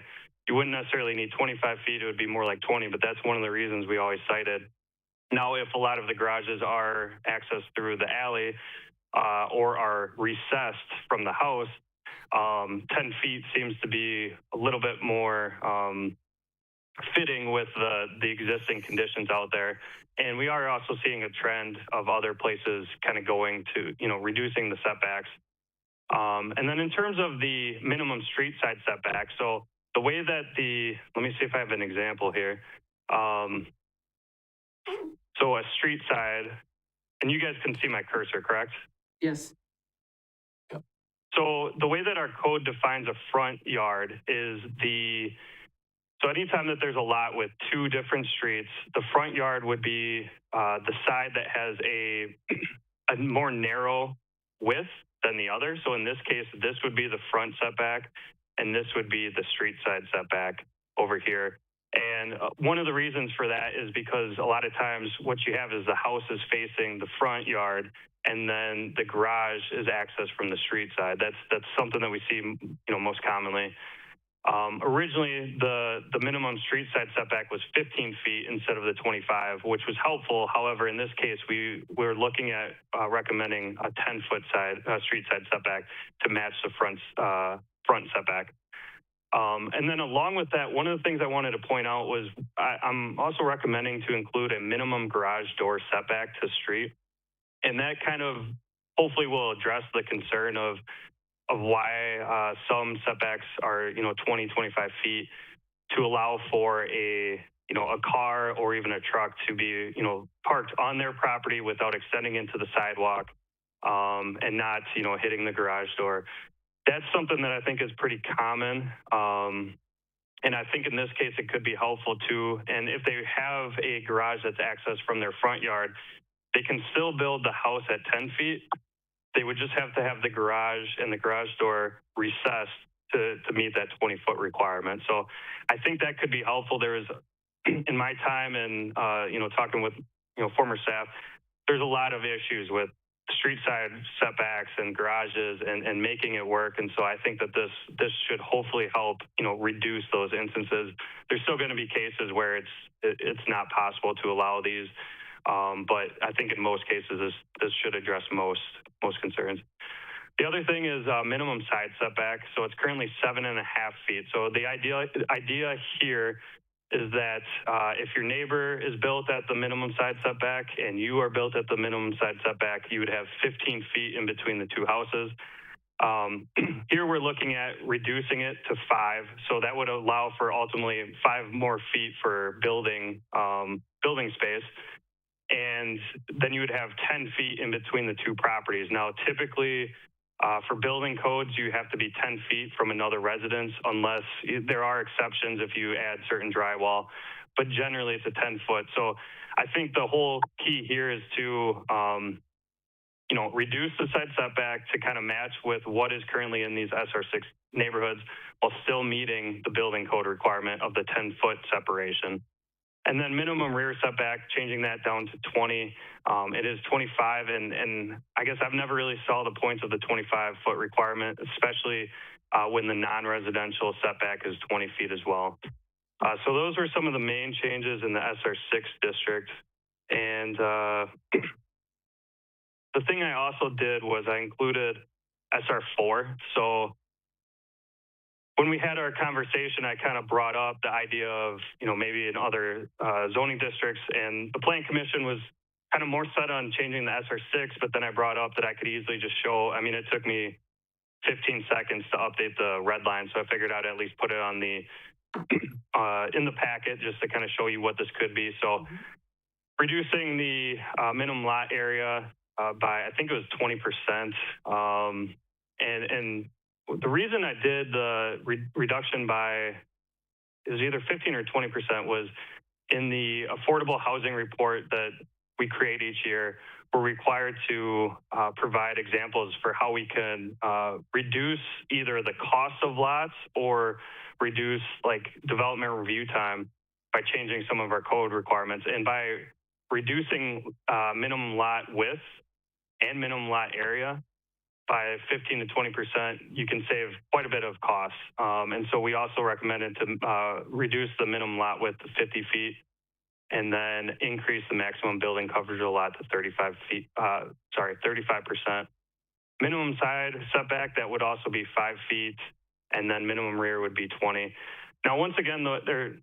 You wouldn't necessarily need 25 feet, it would be more like 20, but that's one of the reasons we always cited. Now, if a lot of the garages are accessed through the alley or are recessed from the house, 10 feet seems to be a little bit more fitting with the existing conditions out there. And we are also seeing a trend of other places kind of going to, reducing the setbacks. And then in terms of the minimum street side setback, so the way that let me see if I have an example here. So a street side, and you guys can see my cursor, correct? Yes. So the way that our code defines a front yard is so anytime that there's a lot with two different streets, the front yard would be the side that has a more narrow width than the other. So in this case, this would be the front setback, and this would be the street side setback over here. And one of the reasons for that is because a lot of times what you have is the house is facing the front yard, and then the garage is accessed from the street side. That's something that we see, most commonly. Originally, the minimum street side setback was 15 feet instead of the 25, which was helpful. However, in this case, we're looking at recommending a 10-foot street side setback to match the front setback. And then along with that, one of the things I wanted to point out was I'm also recommending to include a minimum garage door setback to street. And that kind of hopefully will address the concern of why some setbacks are, 20, 25 feet to allow for a car or even a truck to be, parked on their property without extending into the sidewalk and not, hitting the garage door. That's something that I think is pretty common. And I think in this case, it could be helpful too. And if they have a garage that's accessed from their front yard, they can still build the house at 10 feet. They would just have to have the garage and the garage door recessed to meet that 20-foot requirement. So I think that could be helpful. There is, in my time and, talking with, former staff, there's a lot of issues with street side setbacks and garages and making it work. And so I think that this should hopefully help, reduce those instances. There's still going to be cases where it's not possible to allow these. But I think in most cases, this should address most concerns. The other thing is minimum side setback. So it's currently 7.5 feet. So the idea here is that if your neighbor is built at the minimum side setback and you are built at the minimum side setback, you would have 15 feet in between the two houses. Here we're looking at reducing it to 5. So that would allow for ultimately 5 more feet for building space. And then you would have 10 feet in between the two properties. Now, typically, for building codes, you have to be 10 feet from another residence, unless there are exceptions if you add certain drywall. But generally, it's a 10-foot. So I think the whole key here is to, reduce the side setback to kind of match with what is currently in these SR6 neighborhoods while still meeting the building code requirement of the 10-foot separation. And then minimum rear setback, changing that down to 20. It is 25, and I guess I've never really saw the points of the 25-foot requirement, especially when the non-residential setback is 20 feet as well. So those were some of the main changes in the SR6 district. And the thing I also did was I included SR4. So when we had our conversation, I kind of brought up the idea of, maybe in other zoning districts, and the Plan Commission was kind of more set on changing the SR6, but then I brought up that I could easily just show, it took me 15 seconds to update the red line, so I figured I'd at least put it on the, in the packet just to kind of show you what this could be. So reducing the minimum lot area by, I think it was 20%, and the reason I did the reduction by it was either 15 or 20%, was in the affordable housing report that we create each year. We're required to provide examples for how we can reduce either the cost of lots or reduce like development review time by changing some of our code requirements. And by reducing minimum lot width and minimum lot area by 15 to 20%, you can save quite a bit of costs. And so we also recommended to reduce the minimum lot width to 50 feet and then increase the maximum building coverage of the lot to 35%. Minimum side setback, that would also be 5 feet, and then minimum rear would be 20. Now, once again, the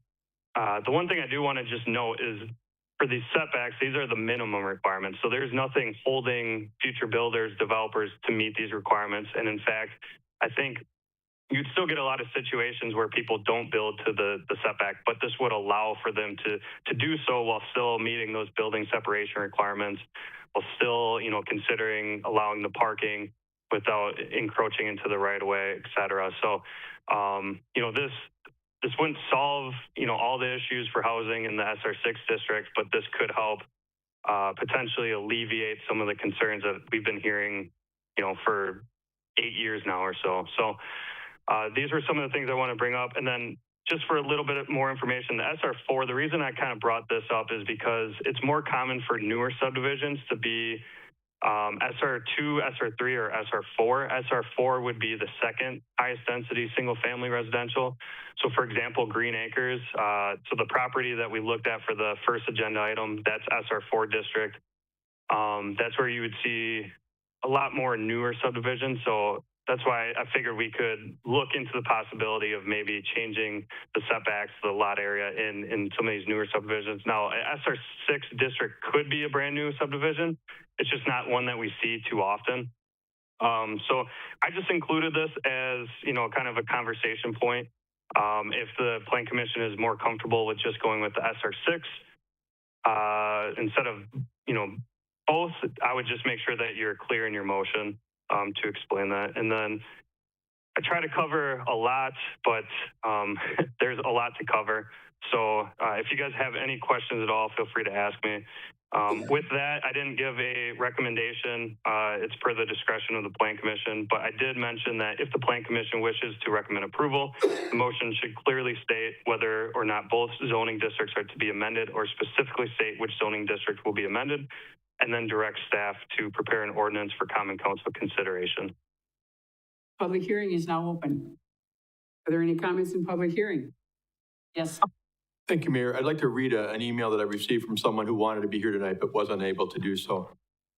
one thing I do want to just note is for these setbacks, these are the minimum requirements. So there's nothing holding future builders, developers to meet these requirements. And in fact, I think you'd still get a lot of situations where people don't build to the setback, but this would allow for them to do so while still meeting those building separation requirements, while still, considering allowing the parking without encroaching into the right of way, et cetera. So, this wouldn't solve, all the issues for housing in the SR6 district, but this could help potentially alleviate some of the concerns that we've been hearing, for 8 years now or so. So these were some of the things I want to bring up. And then just for a little bit more information, the SR4, the reason I kind of brought this up is because it's more common for newer subdivisions to be SR2, SR3, or SR4. SR4 would be the second highest density single family residential. So for example, Green Acres, so the property that we looked at for the first agenda item, that's SR4 district. That's where you would see a lot more newer subdivisions. So that's why I figured we could look into the possibility of maybe changing the setbacks, the lot area in some of these newer subdivisions. Now, SR6 district could be a brand new subdivision. It's just not one that we see too often. So I just included this as, kind of a conversation point. If the Plan Commission is more comfortable with just going with the SR6, instead of, both, I would just make sure that you're clear in your motion to explain that. And then I try to cover a lot, but there's a lot to cover. So if you guys have any questions at all, feel free to ask me. With that, I didn't give a recommendation. It's per the discretion of the Plan Commission, but I did mention that if the Plan Commission wishes to recommend approval, the motion should clearly state whether or not both zoning districts are to be amended, or specifically state which zoning district will be amended, and then direct staff to prepare an ordinance for Common Council consideration. Public hearing is now open. Are there any comments in public hearing? Yes. Thank you, Mayor. I'd like to read an email that I received from someone who wanted to be here tonight but was unable to do so.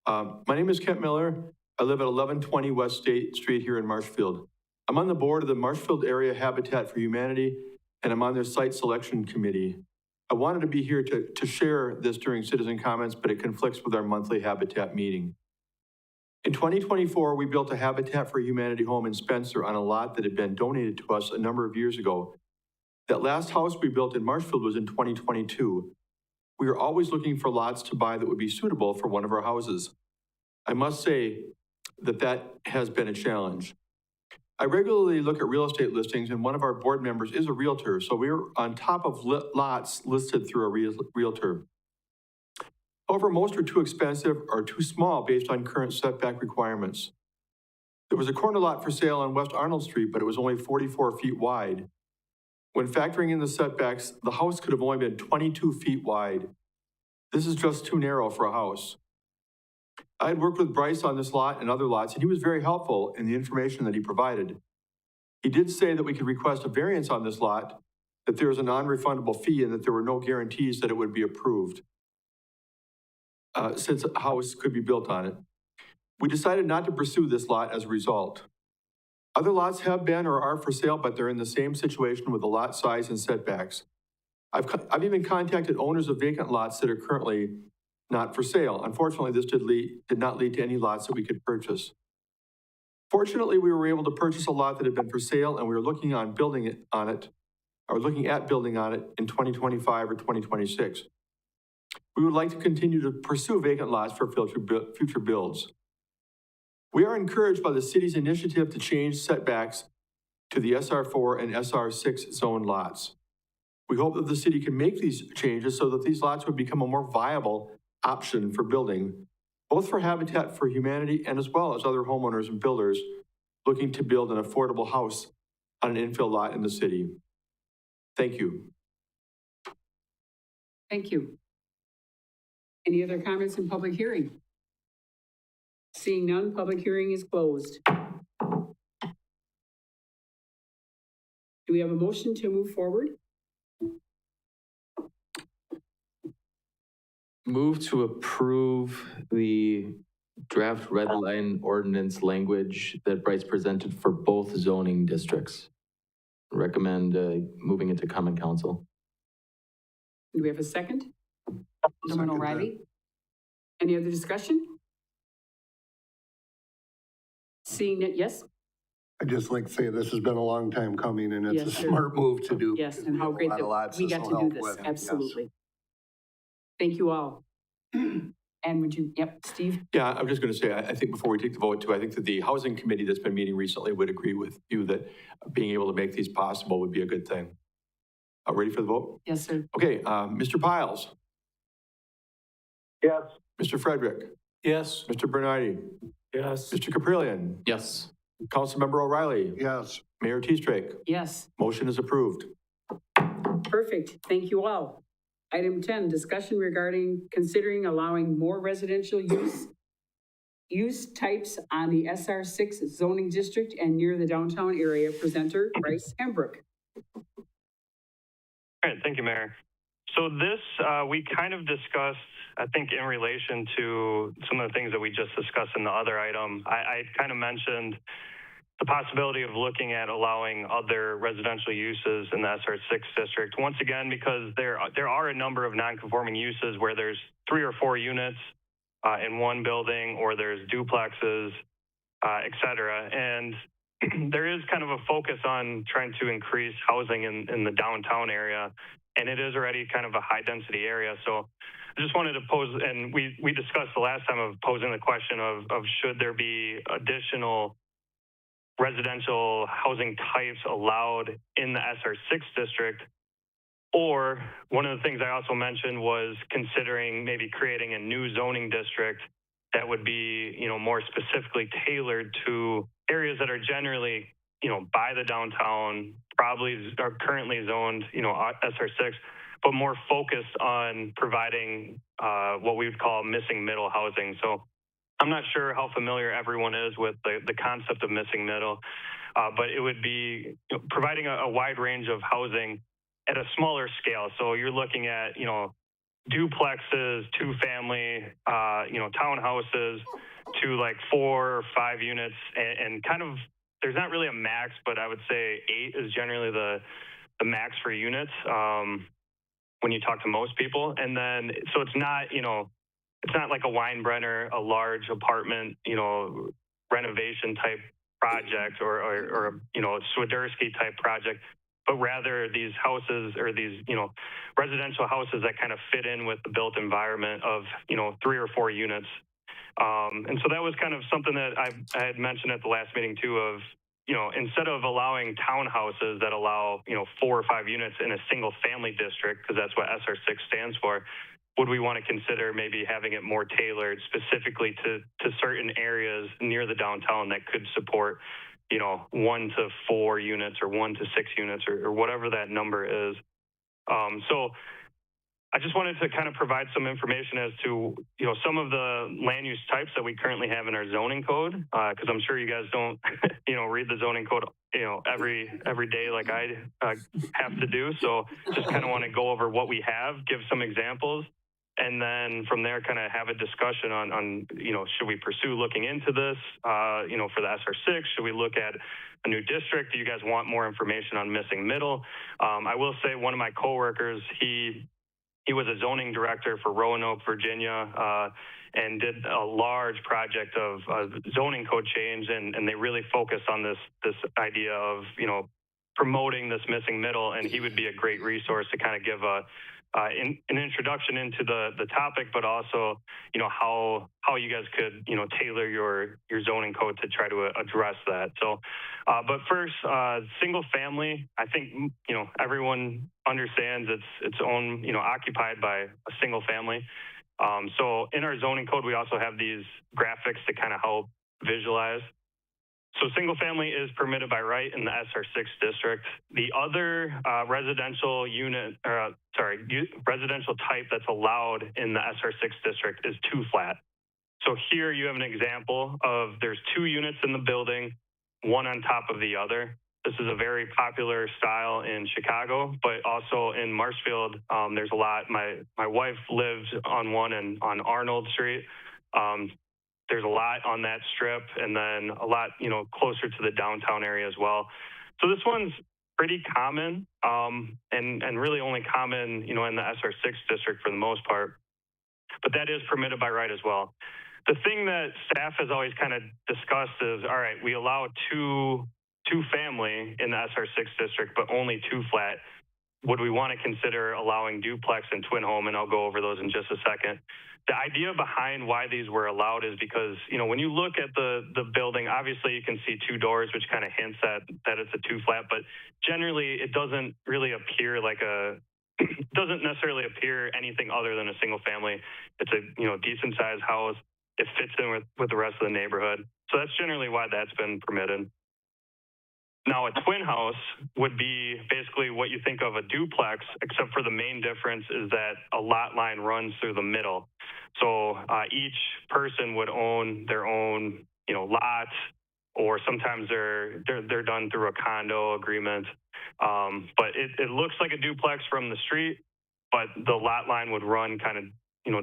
My name is Kent Miller. I live at 1120 West State Street here in Marshfield. I'm on the board of the Marshfield Area Habitat for Humanity, and I'm on their site selection committee. I wanted to be here to share this during citizen comments, but it conflicts with our monthly Habitat meeting. In 2024, we built a Habitat for Humanity home in Spencer on a lot that had been donated to us a number of years ago. That last house we built in Marshfield was in 2022. We are always looking for lots to buy that would be suitable for one of our houses. I must say that has been a challenge. I regularly look at real estate listings, and one of our board members is a realtor, so we're on top of lots listed through a realtor. However, most are too expensive or too small based on current setback requirements. There was a corner lot for sale on West Arnold Street, but it was only 44 feet wide. When factoring in the setbacks, the house could have only been 22 feet wide. This is just too narrow for a house. I had worked with Bryce on this lot and other lots, and he was very helpful in the information that he provided. He did say that we could request a variance on this lot, that there is a non-refundable fee, and that there were no guarantees that it would be approved, since a house could be built on it. We decided not to pursue this lot as a result. Other lots have been or are for sale, but they're in the same situation with the lot size and setbacks. I've even contacted owners of vacant lots that are currently not for sale. Unfortunately, this did not lead to any lots that we could purchase. Fortunately, we were able to purchase a lot that had been for sale, and we were looking at building on it in 2025 or 2026. We would like to continue to pursue vacant lots for future builds. We are encouraged by the city's initiative to change setbacks to the SR4 and SR6 zone lots. We hope that the city can make these changes so that these lots would become a more viable option for building, both for Habitat for Humanity and as well as other homeowners and builders looking to build an affordable house on an infill lot in the city. Thank you. Thank you. Any other comments in public hearing? Seeing none, public hearing is closed. Do we have a motion to move forward? Move to approve the draft red line ordinance language that Bryce presented for both zoning districts. Recommend moving it to common council. Do we have a second? Alderman Second O'Reilly? Any other discussion? Seeing it, yes? I'd just like to say this has been a long time coming and it's a Yes, sir. smart move to do. Yes, and We how have a great lot of that lots we this got will to do help this, with. Yes. absolutely. Thank you all. And would you, yep, Steve? Yeah, I'm just going to say, I think before we take the vote too, I think that the housing committee that's been meeting recently would agree with you that being able to make these possible would be a good thing. Ready for the vote? Yes, sir. Okay, Mr. Piles, Yes. Mr. Frederick, Yes. Mr. Bernardi, Yes. Mr. Caprillion, Yes. Councilmember O'Reilly, Yes, Mayor T-Strake. Yes, Motion is approved. perfect. Thank you all. Item 10, discussion regarding considering allowing more residential use types on the SR6 zoning district and near the downtown area. Presenter, Bryce Hembrook. All right, thank you, Mayor. So this, we kind of discussed, I think, in relation to some of the things that we just discussed in the other item. I kind of mentioned the possibility of looking at allowing other residential uses in the SR6 district. Once again, because there are a number of non-conforming uses where there's 3 or 4 units in one building, or there's duplexes, et cetera. And there is kind of a focus on trying to increase housing in the downtown area, and it is already kind of a high density area. So I just wanted to pose, and we discussed the last time of posing the question of should there be additional residential housing types allowed in the SR6 district. Or one of the things I also mentioned was considering maybe creating a new zoning district that would be, more specifically tailored to areas that are generally, by the downtown, probably are currently zoned, SR6, but more focused on providing what we would call missing middle housing. So I'm not sure how familiar everyone is with the concept of missing middle, but it would be providing a wide range of housing at a smaller scale. So you're looking at, duplexes, 2-family, townhouses to like 4 or 5 units, and kind of, there's not really a max, but I would say 8 is generally the max for units when you talk to most people. And then, so it's not, it's not like a Weinbrenner, a large apartment, renovation type project or a Swiderski type project, but rather these houses or these, residential houses that kind of fit in with the built environment of, 3 or 4 units. And so that was kind of something that I had mentioned at the last meeting too of, instead of allowing townhouses that allow, 4 or 5 units in a single family district, because that's what SR6 stands for, would we want to consider maybe having it more tailored specifically to certain areas near the downtown that could support, 1 to 4 units or 1 to 6 units or whatever that number is. So I just wanted to kind of provide some information as to, some of the land use types that we currently have in our zoning code, because I'm sure you guys don't, read the zoning code, every day like I have to do. So just kind of want to go over what we have, give some examples, and then from there kind of have a discussion on should we pursue looking into this, for the SR6? Should we look at a new district? Do you guys want more information on missing middle? I will say one of my coworkers, he was a zoning director for Roanoke, Virginia, and did a large project of zoning code change, and they really focused on this idea of promoting this missing middle, and he would be a great resource to kind of give a an introduction into the topic, but also, how you guys could, tailor your zoning code to try to address that. So, but first, single family, I think, everyone understands it's own, occupied by a single family. So in our zoning code, we also have these graphics to kind of help visualize. So single family is permitted by right in the SR6 district. The other residential residential type that's allowed in the SR6 district is 2-flat. So here you have an example of there's 2 units in the building, one on top of the other. This is a very popular style in Chicago, but also in Marshfield, there's a lot. My wife lives on one on Arnold Street. There's a lot on that strip, and then a lot, closer to the downtown area as well. So this one's pretty common, and really only common, in the SR6 district for the most part. But that is permitted by right as well. The thing that staff has always kind of discussed is, all right, we allow two family in the SR6 district, but only 2-flat. Would we want to consider allowing duplex and twin home? And I'll go over those in just a second. The idea behind why these were allowed is because, when you look at the building, obviously you can see 2 doors, which kind of hints that it's a 2-flat, but generally it doesn't really appear like doesn't necessarily appear anything other than a single family. It's a, decent sized house. It fits in with the rest of the neighborhood. So that's generally why that's been permitted. Now, a twin house would be basically what you think of a duplex, except for the main difference is that a lot line runs through the middle. So each person would own their own, lot, or sometimes they're done through a condo agreement. But it looks like a duplex from the street, but the lot line would run kind of,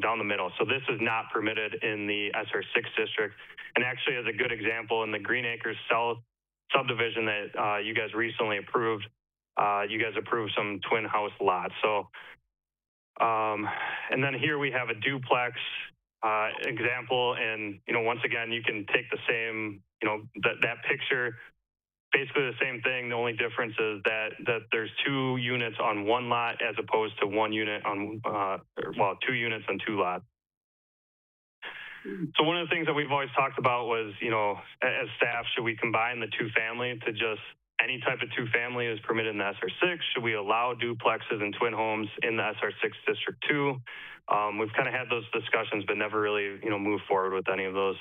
down the middle. So this is not permitted in the SR6 district. And actually, as a good example, in the Green Acres South subdivision that you guys recently approved, you guys approved some twin house lots. So, and then here we have a duplex example, and once again, you can take the same, that picture, basically the same thing. The only difference is that there's 2 units on one lot as opposed to 1 unit on 2 units on 2 lots. So one of the things that we've always talked about was, as staff, should we combine the 2 family to just any type of 2 family is permitted in the SR6? Should we allow duplexes and twin homes in the SR6 district too? We've kind of had those discussions, but never really, moved forward with any of those.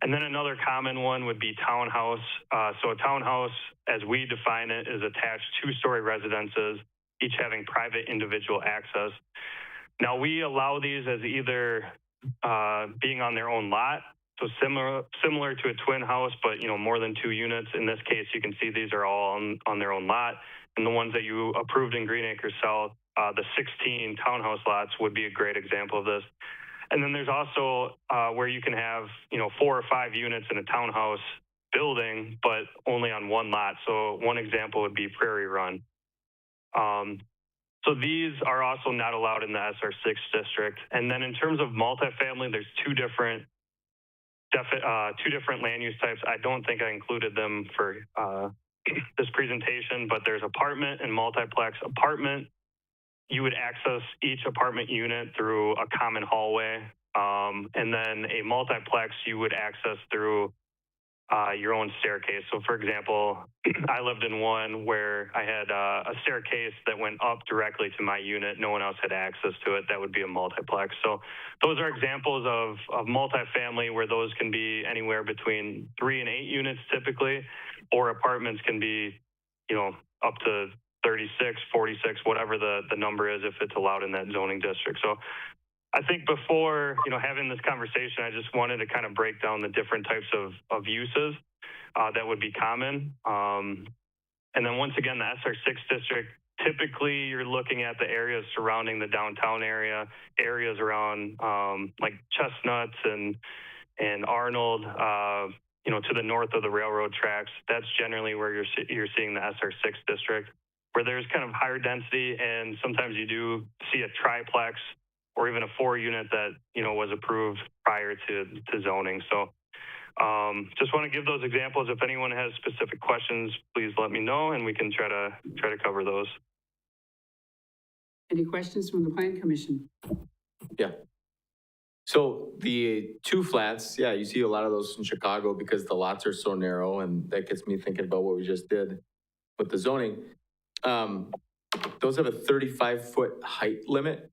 And then another common one would be townhouse. So a townhouse, as we define it, is attached 2-story residences, each having private individual access. Now we allow these as either being on their own lot, so similar to a twin house, but more than 2 units. In this case, you can see these are all on their own lot, and the ones that you approved in Green Acres South, the 16 townhouse lots would be a great example of this. And then there's also where you can have 4 or 5 units in a townhouse building, but only on one lot. So one example would be Prairie Run. So these are also not allowed in the SR6 district. And then in terms of multifamily, there's two different land use types. I don't think I included them for this presentation, but there's apartment and multiplex. Apartment, you would access each apartment unit through a common hallway. And then a multiplex, you would access through your own staircase. So for example, I lived in one where I had a staircase that went up directly to my unit. No one else had access to it. That would be a multiplex. So those are examples of multifamily where those can be anywhere between 3 and 8 units typically, or apartments can be, up to 36, 46, whatever the number is, if it's allowed in that zoning district. So I think before, having this conversation, I just wanted to kind of break down the different types of uses that would be common. And then once again, the SR6 district, typically you're looking at the areas surrounding the downtown area, areas around like Chestnuts and Arnold, to the north of the railroad tracks. That's generally where you're seeing the SR6 district, where there's kind of higher density, and sometimes you do see a triplex or even a 4-unit that, was approved prior to zoning. So just want to give those examples. If anyone has specific questions, please let me know and we can try to cover those. Any questions from the Plan Commission? Yeah. So the two flats, yeah, you see a lot of those in Chicago because the lots are so narrow, and that gets me thinking about what we just did with the zoning. Those have a 35-foot height limit.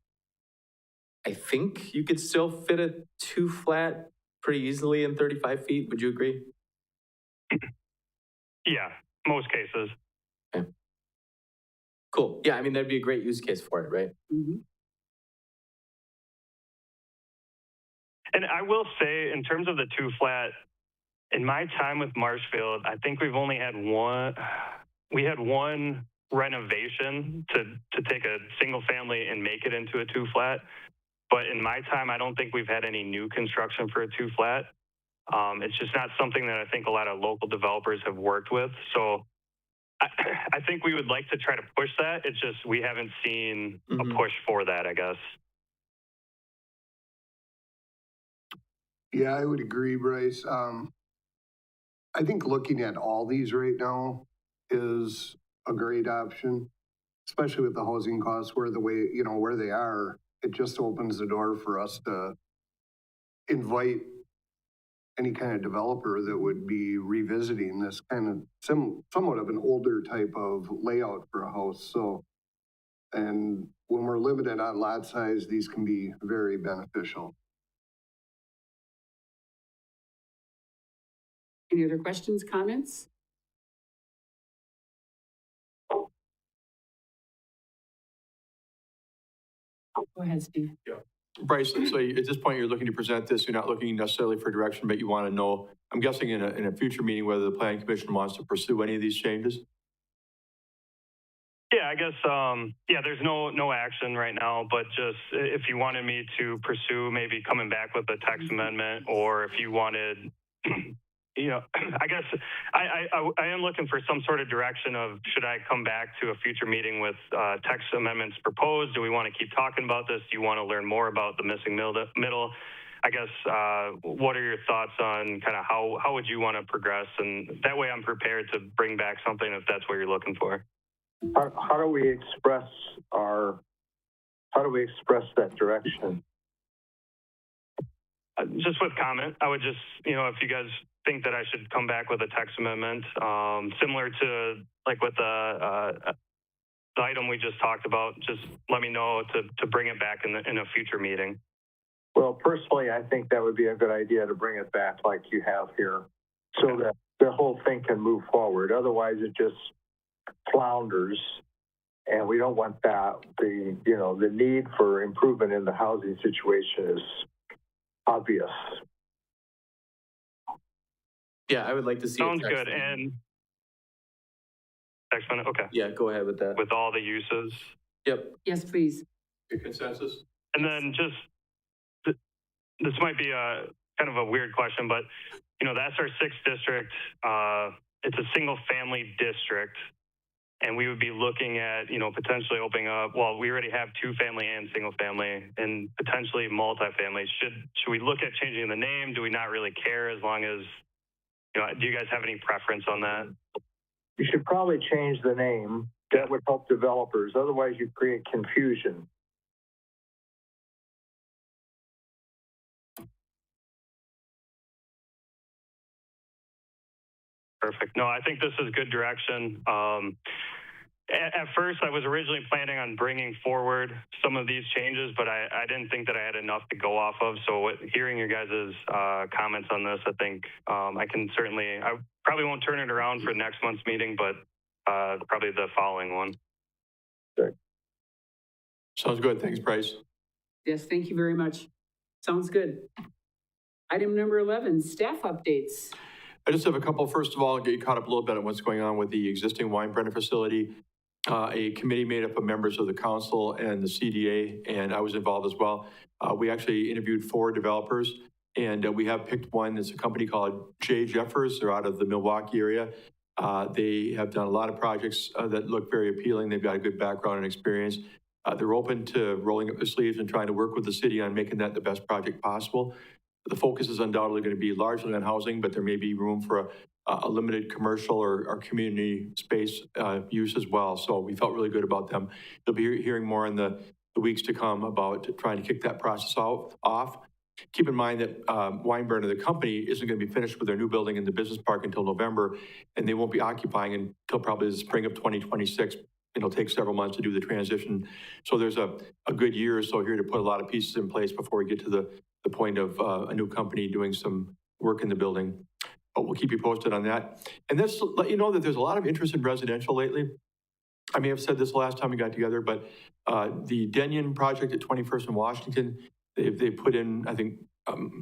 I think you could still fit a two flat pretty easily in 35 feet. Would you agree? Yeah, most cases. Okay. Cool. Yeah, I mean, that'd be a great use case for it, right? Mm-hmm. And I will say, in terms of the two flat, in my time with Marshfield, I think we've only had one. We had one renovation to take a single family and make it into a two flat. But in my time, I don't think we've had any new construction for a two flat. It's just not something that I think a lot of local developers have worked with. So I think we would like to try to push that. It's just we haven't seen a push for that, I guess. Yeah, I would agree, Bryce. I think looking at all these right now is a great option, especially with the housing costs where where they are. It just opens the door for us to invite any kind of developer that would be revisiting this kind of somewhat of an older type of layout for a house. So, and when we're limited on lot size, these can be very beneficial. Any other questions, comments? Go ahead, Steve. Yeah. Bryce, so at this point, you're looking to present this, you're not looking necessarily for direction, but you want to know, I'm guessing in a future meeting, whether the Planning Commission wants to pursue any of these changes? Yeah, I guess, yeah, there's no action right now, but just if you wanted me to pursue maybe coming back with a text amendment, or if you wanted, you know, I guess I am looking for some sort of direction of, should I come back to a future meeting with text amendments proposed? Do we want to keep talking about this? Do you want to learn more about the missing middle? I guess, what are your thoughts on kind of how would you want to progress? And that way I'm prepared to bring back something if that's what you're looking for. How do we express that direction? Just with comment, I would just, you know, if you guys think that I should come back with a text amendment, similar to like with the item we just talked about, just let me know to bring it back in a future meeting. Well, personally, I think that would be a good idea to bring it back like you have here, so that the whole thing can move forward. Otherwise, it just flounders, and we don't want that. The need for improvement in the housing situation is obvious. Yeah, I would like to see. Sounds good. And text amendment, okay. Yeah, go ahead with that. With all the uses. Yep. Yes, please. Your consensus? And then just, this might be a kind of a weird question, but you know, the SR6 district, it's a single family district. And we would be looking at, you know, potentially opening up, well, we already have two family and single family and potentially multifamily. Should we look at changing the name? Do we not really care, as long as, you know, do you guys have any preference on that? You should probably change the name. That would help developers. Otherwise, you create confusion. Perfect. No, I think this is good direction. At first, I was originally planning on bringing forward some of these changes, but I didn't think that I had enough to go off of. So hearing your guys' comments on this, I think I can certainly, I probably won't turn it around for next month's meeting, but probably the following one. Good. Sounds good. Thanks, Bryce. Yes, thank you very much. Sounds good. Item number 11, staff updates. I just have a couple. First of all, get you caught up a little bit on what's going on with the existing wine brenner facility. A committee made up of members of the council and the CDA, and I was involved as well. We actually interviewed 4 developers, and we have picked one. It's a company called J. Jeffers. They're out of the Milwaukee area. They have done a lot of projects that look very appealing. They've got a good background and experience. They're open to rolling up their sleeves and trying to work with the city on making that the best project possible. The focus is undoubtedly going to be largely on housing, but there may be room for a limited commercial or community space use as well. So we felt really good about them. You'll be hearing more in the weeks to come about trying to kick that process off. Keep in mind that Weinberner, the company, isn't going to be finished with their new building in the business park until November, and they won't be occupying until probably the spring of 2026. It'll take several months to do the transition. So there's a good year or so here to put a lot of pieces in place before we get to the point of a new company doing some work in the building. But we'll keep you posted on that. And let's let you know that there's a lot of interest in residential lately. I may have said this last time we got together, but the Denyon project at 21st and Washington, they've put in, I think,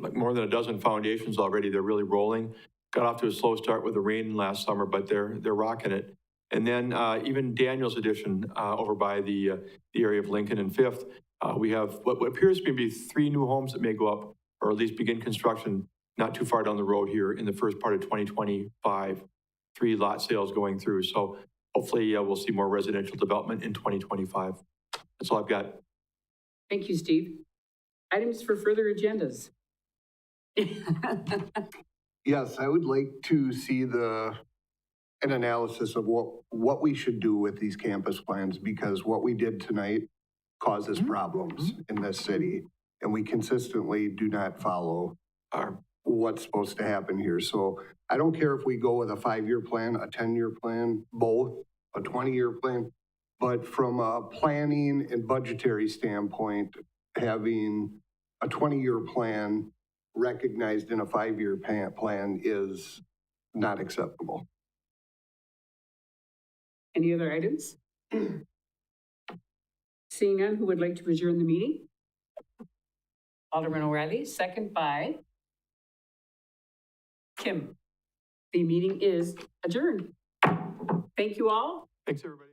like more than a dozen foundations already. They're really rolling. Got off to a slow start with the rain last summer, but they're rocking it. And then even Daniel's addition over by the area of Lincoln and Fifth, we have what appears to be 3 new homes that may go up, or at least begin construction not too far down the road here in the first part of 2025. 3 lot sales going through. So hopefully we'll see more residential development in 2025. That's all I've got. Thank you, Steve. Items for further agendas. Yes, I would like to see an analysis of what we should do with these campus plans, because what we did tonight causes problems in this city, and we consistently do not follow what's supposed to happen here. So I don't care if we go with a 5-year plan, a 10-year plan, both, a 20-year plan, but from a planning and budgetary standpoint, having a 20-year plan recognized in a 5-year plan is not acceptable. Any other items? Seeing none, who would like to adjourn the meeting? Alderman O'Reilly, second by Kim. The meeting is adjourned. Thank you all. Thanks, everybody.